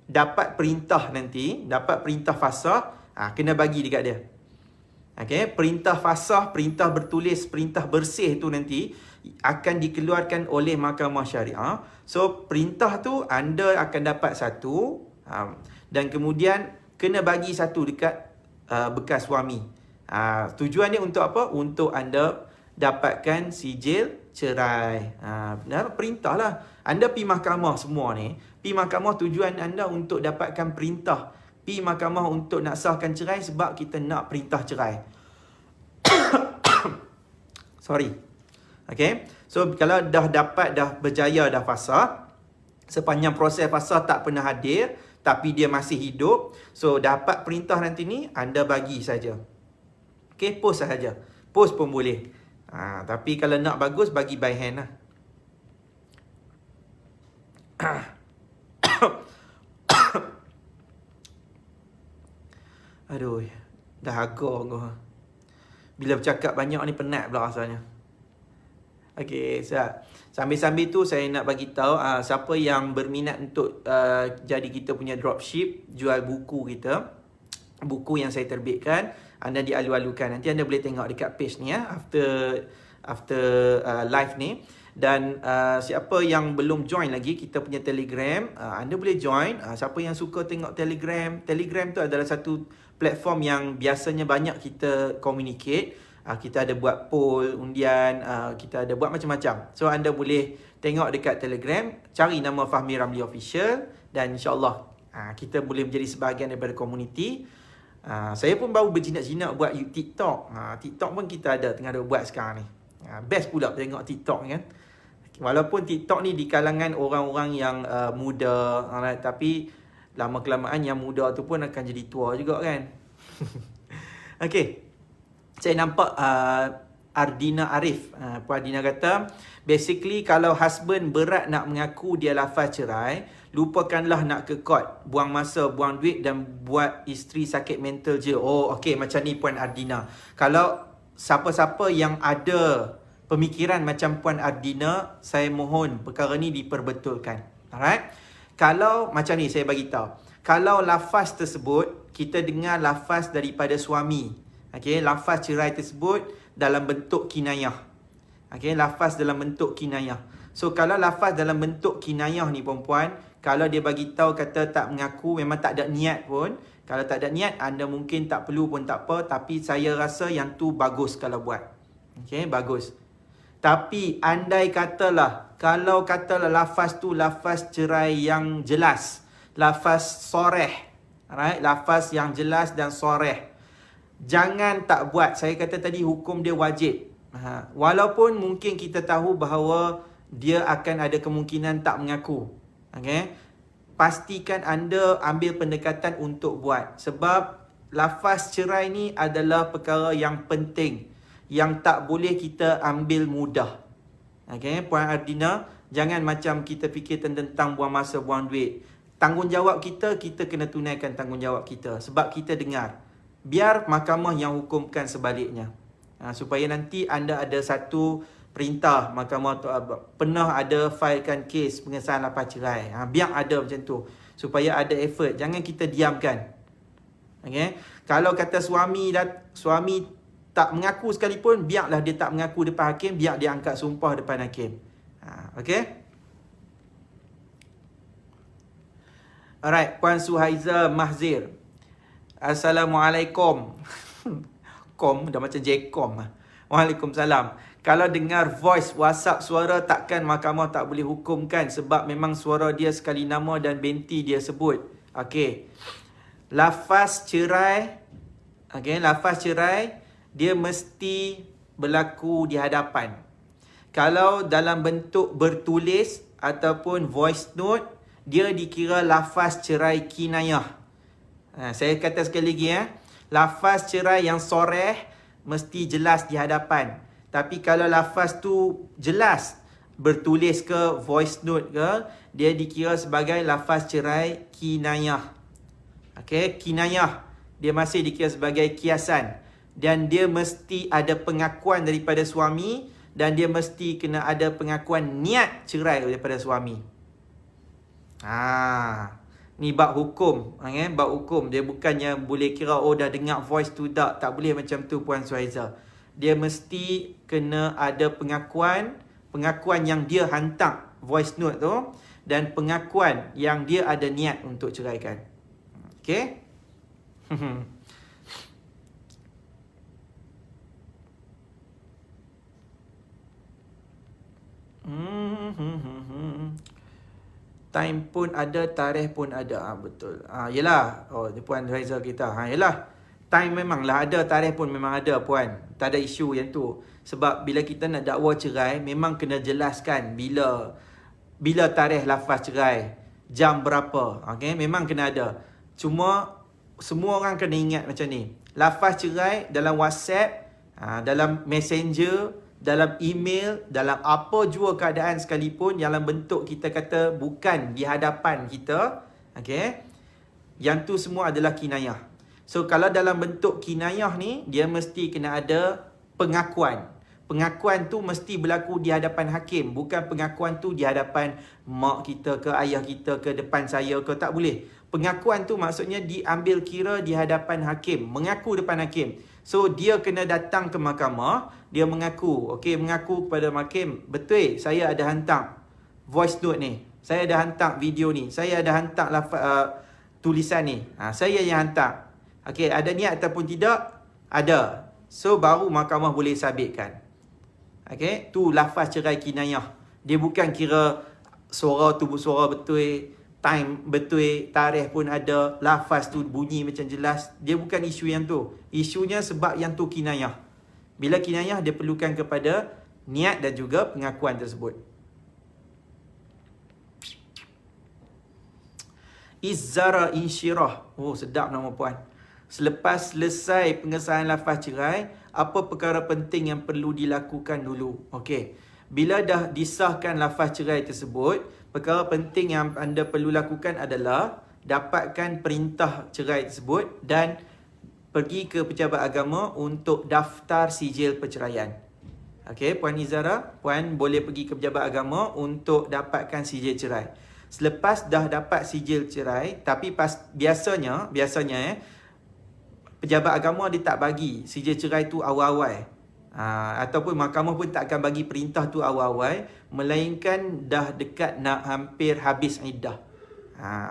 dapat perintah nanti, dapat perintah fasah, kena bagi dekat dia. Okey, perintah fasah, perintah bertulis, perintah bersih tu nanti akan dikeluarkan oleh mahkamah syariah. So perintah tu anda akan dapat satu dan kemudian kena bagi satu dekat bekas suami. Tujuan dia untuk apa? Untuk anda dapatkan sijil cerai. Perintah lah. Anda pergi mahkamah semua ni. Pergi mahkamah tujuan anda untuk dapatkan perintah. Pergi mahkamah untuk nak sahkan cerai sebab kita nak perintah cerai. Sorry. Okay. So kalau dah dapat, dah berjaya, dah fasah. Sepanjang proses fasah tak pernah hadir. Tapi dia masih hidup. So dapat perintah nanti ni, anda bagi saja. Okay, post sahaja. Post pun boleh. Tapi kalau nak bagus, bagi by hand lah. Aduh, dah agak. Bila bercakap banyak ni penat pula rasanya. Okey, sambil-sambil tu saya nak bagi tahu siapa yang berminat untuk jadi kita punya dropship, jual buku kita, buku yang saya terbitkan, anda dialu-alukan. Nanti anda boleh tengok dekat page ni ya, after live ni. Dan siapa yang belum join lagi kita punya Telegram, anda boleh join. Siapa yang suka tengok Telegram, Telegram tu adalah satu platform yang biasanya banyak kita communicate. Kita ada buat poll, undian, kita ada buat macam-macam. So anda boleh tengok dekat Telegram, cari nama Fahmi Ramli Official, dan insyaAllah kita boleh menjadi sebahagian daripada komuniti. Saya pun baru berjinak-jinak buat TikTok. TikTok pun kita tengah buat sekarang ni. Best pula tengok TikTok kan. Walaupun TikTok ni di kalangan orang-orang yang muda, tapi lama-kelamaan yang muda tu pun akan jadi tua juga kan. Okay. Saya nampak Ardina Arif. Puan Ardina kata, basically kalau husband berat nak mengaku dia lafaz cerai, lupakanlah nak kekot, buang masa, buang duit dan buat isteri sakit mental je. Oh, okey, macam ni Puan Ardina. Kalau siapa-siapa yang ada pemikiran macam Puan Ardina, saya mohon perkara ni diperbetulkan. Alright? Kalau macam ni saya bagi tahu. Kalau lafaz tersebut kita dengar lafaz daripada suami, okey, lafaz cerai tersebut dalam bentuk kinayah. Okey, lafaz dalam bentuk kinayah. So kalau lafaz dalam bentuk kinayah ni puan-puan, kalau dia bagi tahu kata tak mengaku, memang tak ada niat pun. Kalau tak ada niat, anda mungkin tak perlu pun tak apa, tapi saya rasa yang tu bagus kalau buat. Okey, bagus. Tapi andai katalah, kalau katalah lafaz tu lafaz cerai yang jelas, lafaz soreh, alright, lafaz yang jelas dan soreh, jangan tak buat. Saya kata tadi hukum dia wajib. Walaupun mungkin kita tahu bahawa dia akan ada kemungkinan tak mengaku. Okay? Pastikan anda ambil pendekatan untuk buat. Sebab lafaz cerai ni adalah perkara yang penting, yang tak boleh kita ambil mudah. Okay? Puan Ardina, jangan macam kita fikir tentang buang masa, buang duit. Tanggungjawab kita kena tunaikan tanggungjawab kita. Sebab kita dengar. Biar mahkamah yang hukumkan sebaliknya. Supaya nanti anda ada satu perintah mahkamah tu, pernah ada filekan kes pengesahan lafaz cerai. Biar ada macam tu. Supaya ada effort. Jangan kita diamkan. Okay? Kalau kata suami tak mengaku sekalipun, biarlah dia tak mengaku depan hakim, biar dia angkat sumpah depan hakim. Okay? Alright, Puan Suhaiza Mahzir. Assalamualaikum. Kom dah macam Jcom. Waalaikumsalam. Kalau dengar voice WhatsApp suara, takkan mahkamah tak boleh hukumkan sebab memang suara dia sekali nama dan binti dia sebut. Okey. Lafaz cerai, lafaz cerai dia mesti berlaku di hadapan. Kalau dalam bentuk bertulis ataupun voice note, dia dikira lafaz cerai kinayah. Saya kata sekali lagi lafaz cerai yang soreh mesti jelas di hadapan. Tapi kalau lafaz tu jelas bertulis ke voice note ke, dia dikira sebagai lafaz cerai kinayah. Okey, kinayah dia masih dikira sebagai kiasan, dan dia mesti ada pengakuan daripada suami, dan dia mesti kena ada pengakuan niat cerai daripada suami. Ni bab hukum, bab hukum. Dia bukannya boleh kira dah dengar voice tu tak boleh macam tu Puan Suhaiza. Dia mesti kena ada pengakuan yang dia hantar voice note tu, dan pengakuan yang dia ada niat untuk ceraikan. Okey? Time pun ada, tarikh pun ada. Betul. Yelah. Dia Puan Suhaiza kita. Yelah. Time memanglah ada, tarikh pun memang ada Puan. Tak ada isu yang tu. Sebab bila kita nak dakwa cerai, memang kena jelaskan bila tarikh lafaz cerai, jam berapa. Okay? Memang kena ada. Cuma semua orang kena ingat macam ni. Lafaz cerai dalam WhatsApp, dalam Messenger, dalam email, dalam apa jua keadaan sekalipun, dalam bentuk kita kata bukan di hadapan kita, okay, yang tu semua adalah kinayah. So kalau dalam bentuk kinayah ni, dia mesti kena ada pengakuan. Pengakuan tu mesti berlaku di hadapan hakim. Bukan pengakuan tu di hadapan mak kita ke, ayah kita ke, depan saya ke. Tak boleh. Pengakuan tu maksudnya diambil kira di hadapan hakim. Mengaku depan hakim. So, dia kena datang ke mahkamah. Dia mengaku. Okey, mengaku kepada hakim. Betul, saya ada hantar voice note ni. Saya ada hantar video ni. Saya ada hantar tulisan ni. Saya yang hantar. Okey, ada niat ataupun tidak? Ada. So, baru mahkamah boleh sabitkan. Okey, tu lafaz cerai kinayah. Dia bukan kira suara tu suara betul, time betul, tarikh pun ada, lafaz tu bunyi macam jelas. Dia bukan isu yang tu. Isunya sebab yang tu kinayah. Bila kinayah, dia perlukan kepada niat dan juga pengakuan tersebut. Izzara insyirah. Oh, sedap nama puan. Selepas selesai pengesahan lafaz cerai, apa perkara penting yang perlu dilakukan dulu? Okey. Bila dah disahkan lafaz cerai tersebut, perkara penting yang anda perlu lakukan adalah dapatkan perintah cerai tersebut dan pergi ke pejabat agama untuk daftar sijil perceraian. Okey, Puan Izara, Puan boleh pergi ke pejabat agama untuk dapatkan sijil cerai. Selepas dah dapat sijil cerai, tapi biasanya pejabat agama dia tak bagi sijil cerai tu awal-awal. Ataupun mahkamah pun tak akan bagi perintah tu awal-awal, melainkan dah dekat nak hampir habis iddah.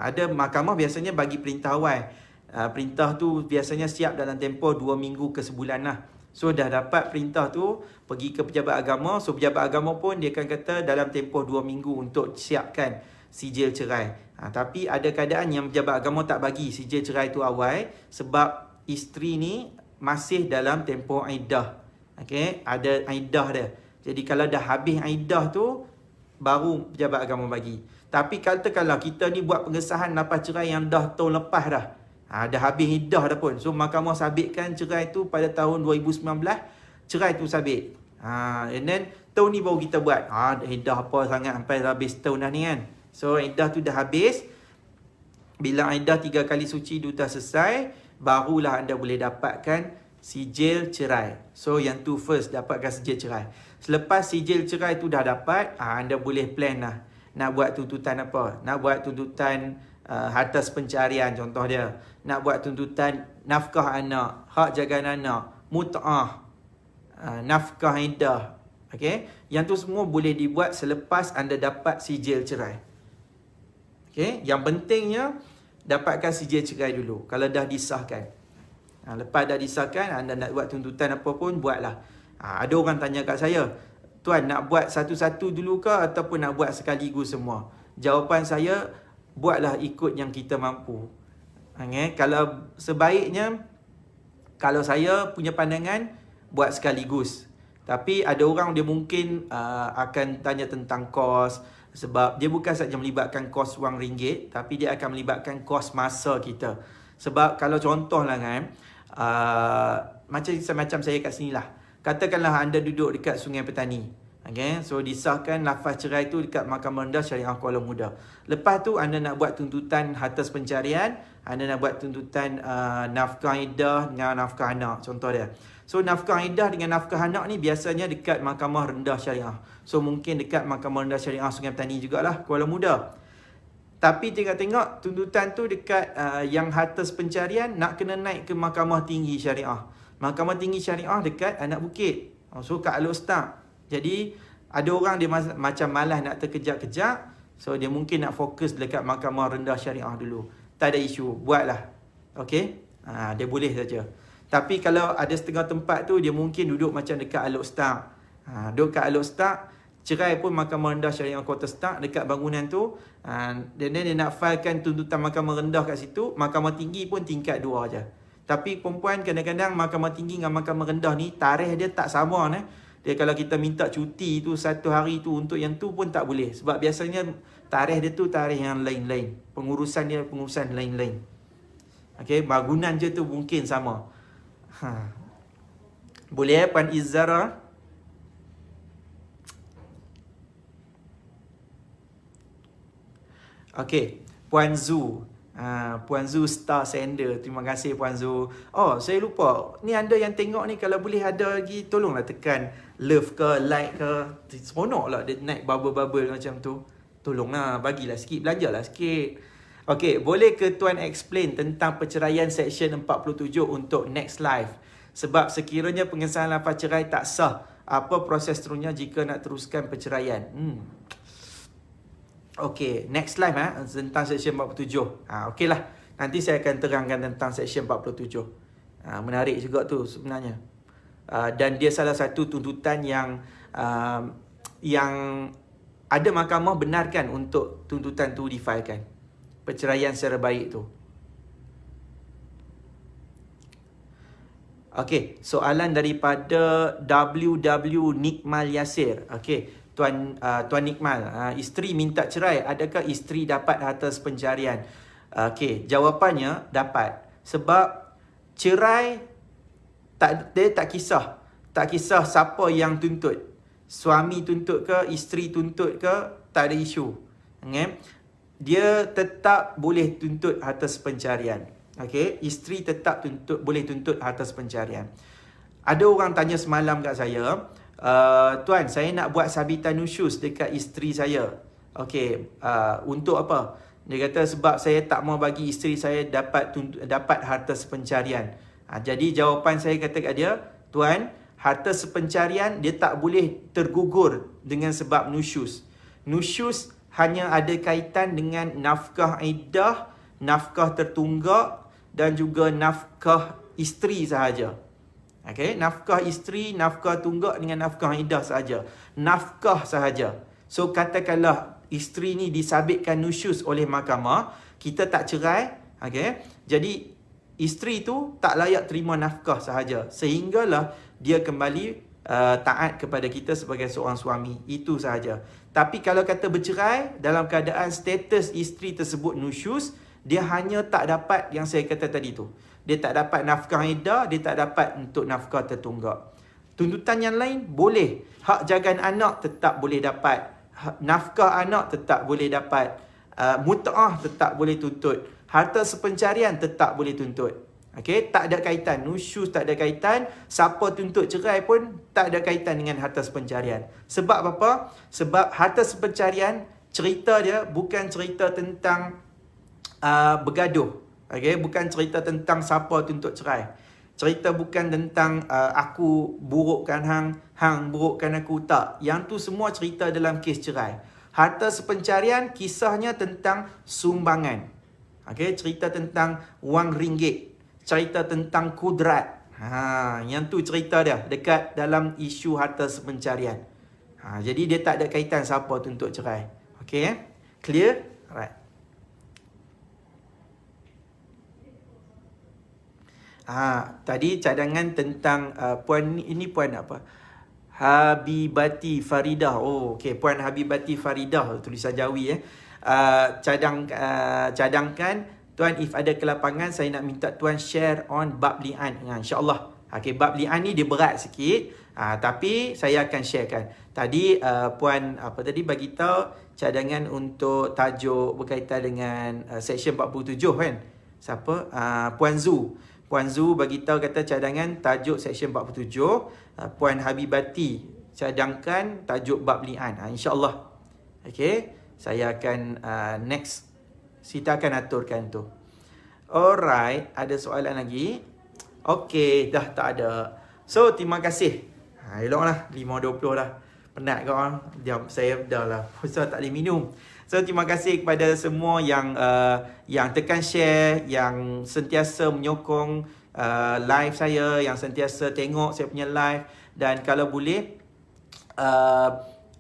Ada mahkamah biasanya bagi perintah awal. Perintah tu biasanya siap dalam tempoh 2 minggu ke sebulan lah. So dah dapat perintah tu, pergi ke pejabat agama. So pejabat agama pun dia akan kata dalam tempoh 2 minggu untuk siapkan sijil cerai. Tapi ada keadaan yang pejabat agama tak bagi sijil cerai tu awal sebab isteri ni masih dalam tempoh iddah. Okey, ada iddah dia. Jadi kalau dah habis iddah tu, baru pejabat agama bagi. Tapi katakanlah kita ni buat pengesahan lafaz cerai yang dah tahun lepas dah. Dah habis iddah dah pun. So mahkamah sabitkan cerai tu pada tahun 2019, cerai tu sabit. And then tahun ni baru kita buat. Iddah apa sangat sampai habis tahun dah ni kan. So iddah tu dah habis. Bila iddah 3 kali suci tu dah selesai, barulah anda boleh dapatkan sijil cerai. So yang tu first, dapatkan sijil cerai. Selepas sijil cerai tu dah dapat, anda boleh plan lah. Nak buat tuntutan apa? Nak buat tuntutan harta pencarian contoh dia. Nak buat tuntutan nafkah anak, hak jagaan anak, mut'ah, nafkah iddah. Okay? Yang tu semua boleh dibuat selepas anda dapat sijil cerai. Okay? Yang pentingnya dapatkan sijil cerai dulu kalau dah disahkan. Lepas dah disahkan, anda nak buat tuntutan apa pun, buatlah. Ada orang tanya kat saya, tuan nak buat satu-satu dulu ke ataupun nak buat sekaligus semua? Jawapan saya, buatlah ikut yang kita mampu. Kalau sebaiknya, kalau saya punya pandangan, buat sekaligus. Tapi ada orang dia mungkin akan tanya tentang kos. Sebab dia bukan saja melibatkan kos wang ringgit, tapi dia akan melibatkan kos masa kita. Sebab kalau contohlah kan, macam saya kat sini lah. Katakanlah anda duduk dekat Sungai Petani. Okay? So disahkan lafaz cerai tu dekat Mahkamah Rendah Syariah Kuala Muda. Lepas tu anda nak buat tuntutan harta pencarian, anda nak buat tuntutan nafkah iddah dengan nafkah anak, contoh dia. So nafkah iddah dengan nafkah anak ni biasanya dekat Mahkamah Rendah Syariah. So mungkin dekat Mahkamah Rendah Syariah Sungai Petani jugalah, Kuala Muda. Tapi tengok-tengok tuntutan tu dekat yang harta pencarian nak kena naik ke Mahkamah Tinggi Syariah. Mahkamah Tinggi Syariah dekat Anak Bukit. So kat Al-Ustaz. Jadi ada orang dia macam malas nak terkejap-kejap. So dia mungkin nak fokus dekat Mahkamah Rendah Syariah dulu. Tak ada isu, buatlah. Okey? Dia boleh saja. Tapi kalau ada setengah tempat tu dia mungkin duduk macam dekat Al-Ustaz. Duduk kat Al-Ustaz, cerai pun Mahkamah Rendah Syariah Kota Start dekat bangunan tu. Dan dia nak filekan tuntutan Mahkamah Rendah kat situ. Mahkamah Tinggi pun tingkat 2 je. Tapi perempuan kadang-kadang Mahkamah Tinggi dengan Mahkamah Rendah ni tarikh dia tak sama . Dia kalau kita minta cuti tu 1 hari tu untuk yang tu pun tak boleh. Sebab biasanya tarikh dia tu tarikh yang lain-lain. Pengurusan dia pengurusan lain-lain. Okey, bangunan je tu mungkin sama. Boleh Puan Izzara? Okey, Puan Zu. Puan Zu Star Sender. Terima kasih Puan Zu. Oh, saya lupa. Ni anda yang tengok ni, kalau boleh ada lagi, tolonglah tekan love ke, like ke. Seronok lah dia naik bubble-bubble macam tu. Tolonglah, bagilah sikit, belajarlah sikit. Okey, boleh ke Tuan explain tentang perceraian section 47 untuk next live? Sebab sekiranya pengesahan lafaz cerai tak sah, apa proses seterusnya jika nak teruskan perceraian? Okey, next live tentang section 47. Okeylah. Nanti saya akan terangkan tentang section 47. Menarik juga tu sebenarnya. Dan dia salah satu tuntutan yang ada mahkamah benarkan untuk tuntutan tu difailkan. Perceraian secara baik tu. Okey, soalan daripada WW Nikmal Yasir. Okey. Tuan Nikmal, isteri minta cerai, adakah isteri dapat harta pencarian? Okey, jawapannya dapat. Sebab cerai dia tak kisah siapa yang tuntut. Suami tuntut ke, isteri tuntut ke, tak ada isu. Okay? Dia tetap boleh tuntut harta pencarian. Okey, isteri tetap boleh tuntut harta pencarian. Ada orang tanya semalam kat saya, Tuan, saya nak buat sabitan nusyus dekat isteri saya. Okey, untuk apa? Dia kata sebab saya tak mau bagi isteri saya dapat harta pencarian. Jadi jawapan saya kata kat dia, Tuan, harta pencarian dia tak boleh tergugur dengan sebab nusyus. Nusyus hanya ada kaitan dengan nafkah iddah, nafkah tertunggak dan juga nafkah isteri sahaja. Okey, nafkah isteri, nafkah tunggak dengan nafkah iddah sahaja. Nafkah sahaja. So katakanlah isteri ni disabitkan nusyus oleh mahkamah, kita tak cerai, okey. Jadi isteri tu tak layak terima nafkah sahaja, sehinggalah dia kembali taat kepada kita sebagai seorang suami. Itu sahaja. Tapi kalau kata bercerai dalam keadaan status isteri tersebut nusyus, dia hanya tak dapat yang saya kata tadi tu. Dia tak dapat nafkah iddah, dia tak dapat untuk nafkah tertunggak. Tuntutan yang lain boleh. Hak jagaan anak tetap boleh dapat. Nafkah anak tetap boleh dapat. Mut'ah tetap boleh tuntut. Harta sepencarian tetap boleh tuntut. Okey, tak ada kaitan. Nusyus tak ada kaitan. Siapa tuntut cerai pun tak ada kaitan dengan harta sepencarian. Sebab apa? Sebab harta sepencarian, cerita dia bukan cerita tentang bergaduh. Okay, bukan cerita tentang siapa tuntut cerai. Cerita bukan tentang aku burukkan hang burukkan aku, tak. Yang tu semua cerita dalam kes cerai. Harta sepencarian kisahnya tentang sumbangan. Okay, cerita tentang wang ringgit. Cerita tentang kudrat. Yang tu cerita dia dekat dalam isu harta sepencarian. Jadi dia tak ada kaitan siapa tuntut cerai. Okay, clear? Alright. Tadi cadangan tentang puan ini, puan apa? Habibati Faridah. Oh, okey, puan Habibati Faridah, tulisan Jawi cadangkan, Tuan, if ada kelapangan saya nak minta Tuan share on bab li'an. InsyaAllah. Okey, bab li'an ni dia berat sikit, tapi saya akan sharekan. Tadi puan apa tadi bagi tahu cadangan untuk tajuk berkaitan dengan section 47 kan? Siapa? Puan Zu. Puan Zu bagi tahu kata cadangan tajuk section 47, Puan Habibati cadangkan tajuk bab li'an. InsyaAllah. Okey, saya akan next kita akan aturkan tu. Alright, ada soalan lagi? Okey, dah tak ada. So, terima kasih. Eloklah 5.20 dah. Penat kau. Diam, saya dah lah. Pasal tak boleh minum. So, terima kasih kepada semua yang tekan share, yang sentiasa menyokong live saya, yang sentiasa tengok saya punya live. Dan kalau boleh,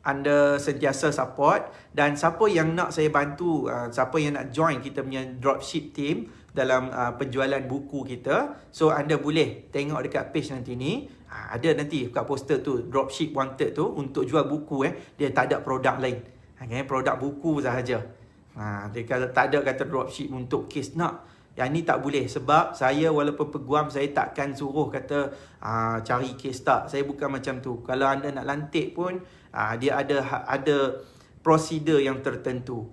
anda sentiasa support. Dan siapa yang nak saya bantu, siapa yang nak join kita punya dropship team dalam penjualan buku kita, so anda boleh tengok dekat page nanti ni. Ada nanti kat poster tu, dropship wanted tu, untuk jual buku. Dia tak ada produk lain. Produk buku sahaja. Dia kalau tak ada kata dropship untuk kes nak. Yang ni tak boleh. Sebab saya walaupun peguam, saya takkan suruh kata cari kes, tak. Saya bukan macam tu. Kalau anda nak lantik pun, dia ada prosedur yang tertentu.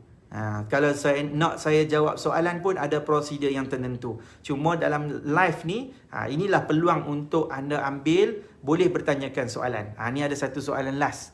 Kalau saya jawab soalan pun ada prosedur yang tertentu. Cuma dalam live ni, inilah peluang untuk anda ambil, boleh bertanyakan soalan. Ni ada satu soalan last.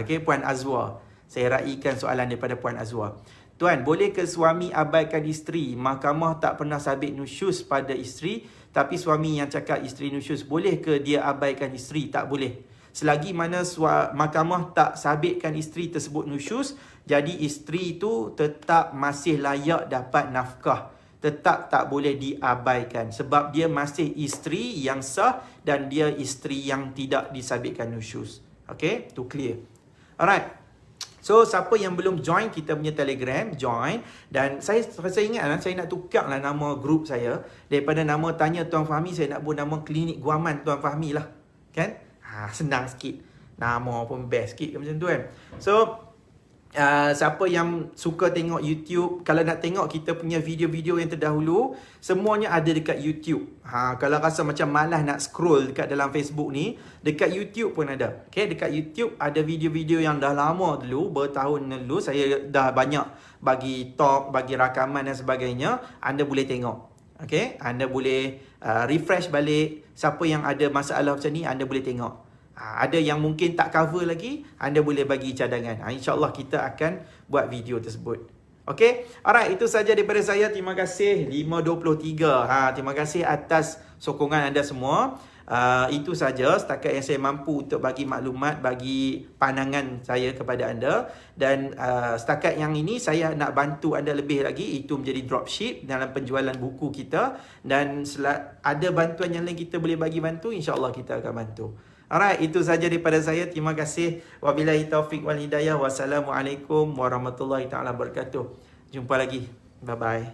Okay, Puan Azwa. Saya raikan soalan daripada Puan Azwa. Tuan, boleh ke suami abaikan isteri? Mahkamah tak pernah sabit nusyus pada isteri, tapi suami yang cakap isteri nusyus. Boleh ke dia abaikan isteri? Tak boleh. Selagi mana mahkamah tak sabitkan isteri tersebut nusyus, jadi isteri itu tetap masih layak dapat nafkah. Tetap tak boleh diabaikan. Sebab dia masih isteri yang sah dan dia isteri yang tidak disabitkan nusyus. Okay, tu clear. Alright. So, siapa yang belum join kita punya Telegram, join. Dan saya ingat saya nak tukarlah nama grup saya. Daripada nama Tanya Tuan Fahmi, saya nak buat nama Klinik Guaman Tuan Fahmi lah. Kan? Senang sikit. Nama pun best sikit macam tu kan. So, siapa yang suka tengok YouTube, kalau nak tengok kita punya video-video yang terdahulu, semuanya ada dekat YouTube. Kalau rasa macam malas nak scroll dekat dalam Facebook ni, dekat YouTube pun ada. Okay, dekat YouTube ada video-video yang dah lama dulu, bertahun dulu, saya dah banyak bagi talk, bagi rakaman dan sebagainya. Anda boleh tengok. Okay, anda boleh refresh balik. Siapa yang ada masalah macam ni, anda boleh tengok. Ada yang mungkin tak cover lagi, anda boleh bagi cadangan. InsyaAllah kita akan buat video tersebut. Okay, alright, itu saja daripada saya. Terima kasih 5.23. Terima kasih atas sokongan anda semua. Itu saja setakat yang saya mampu untuk bagi maklumat, bagi pandangan saya kepada anda. Dan setakat yang ini saya nak bantu anda lebih lagi, itu menjadi dropship dalam penjualan buku kita. Dan ada bantuan yang lain kita boleh bagi bantu, insyaAllah kita akan bantu. Alright, itu saja daripada saya. Terima kasih. Wabillahi taufiq wal hidayah. Wassalamualaikum warahmatullahi taala wabarakatuh. Jumpa lagi. Bye bye.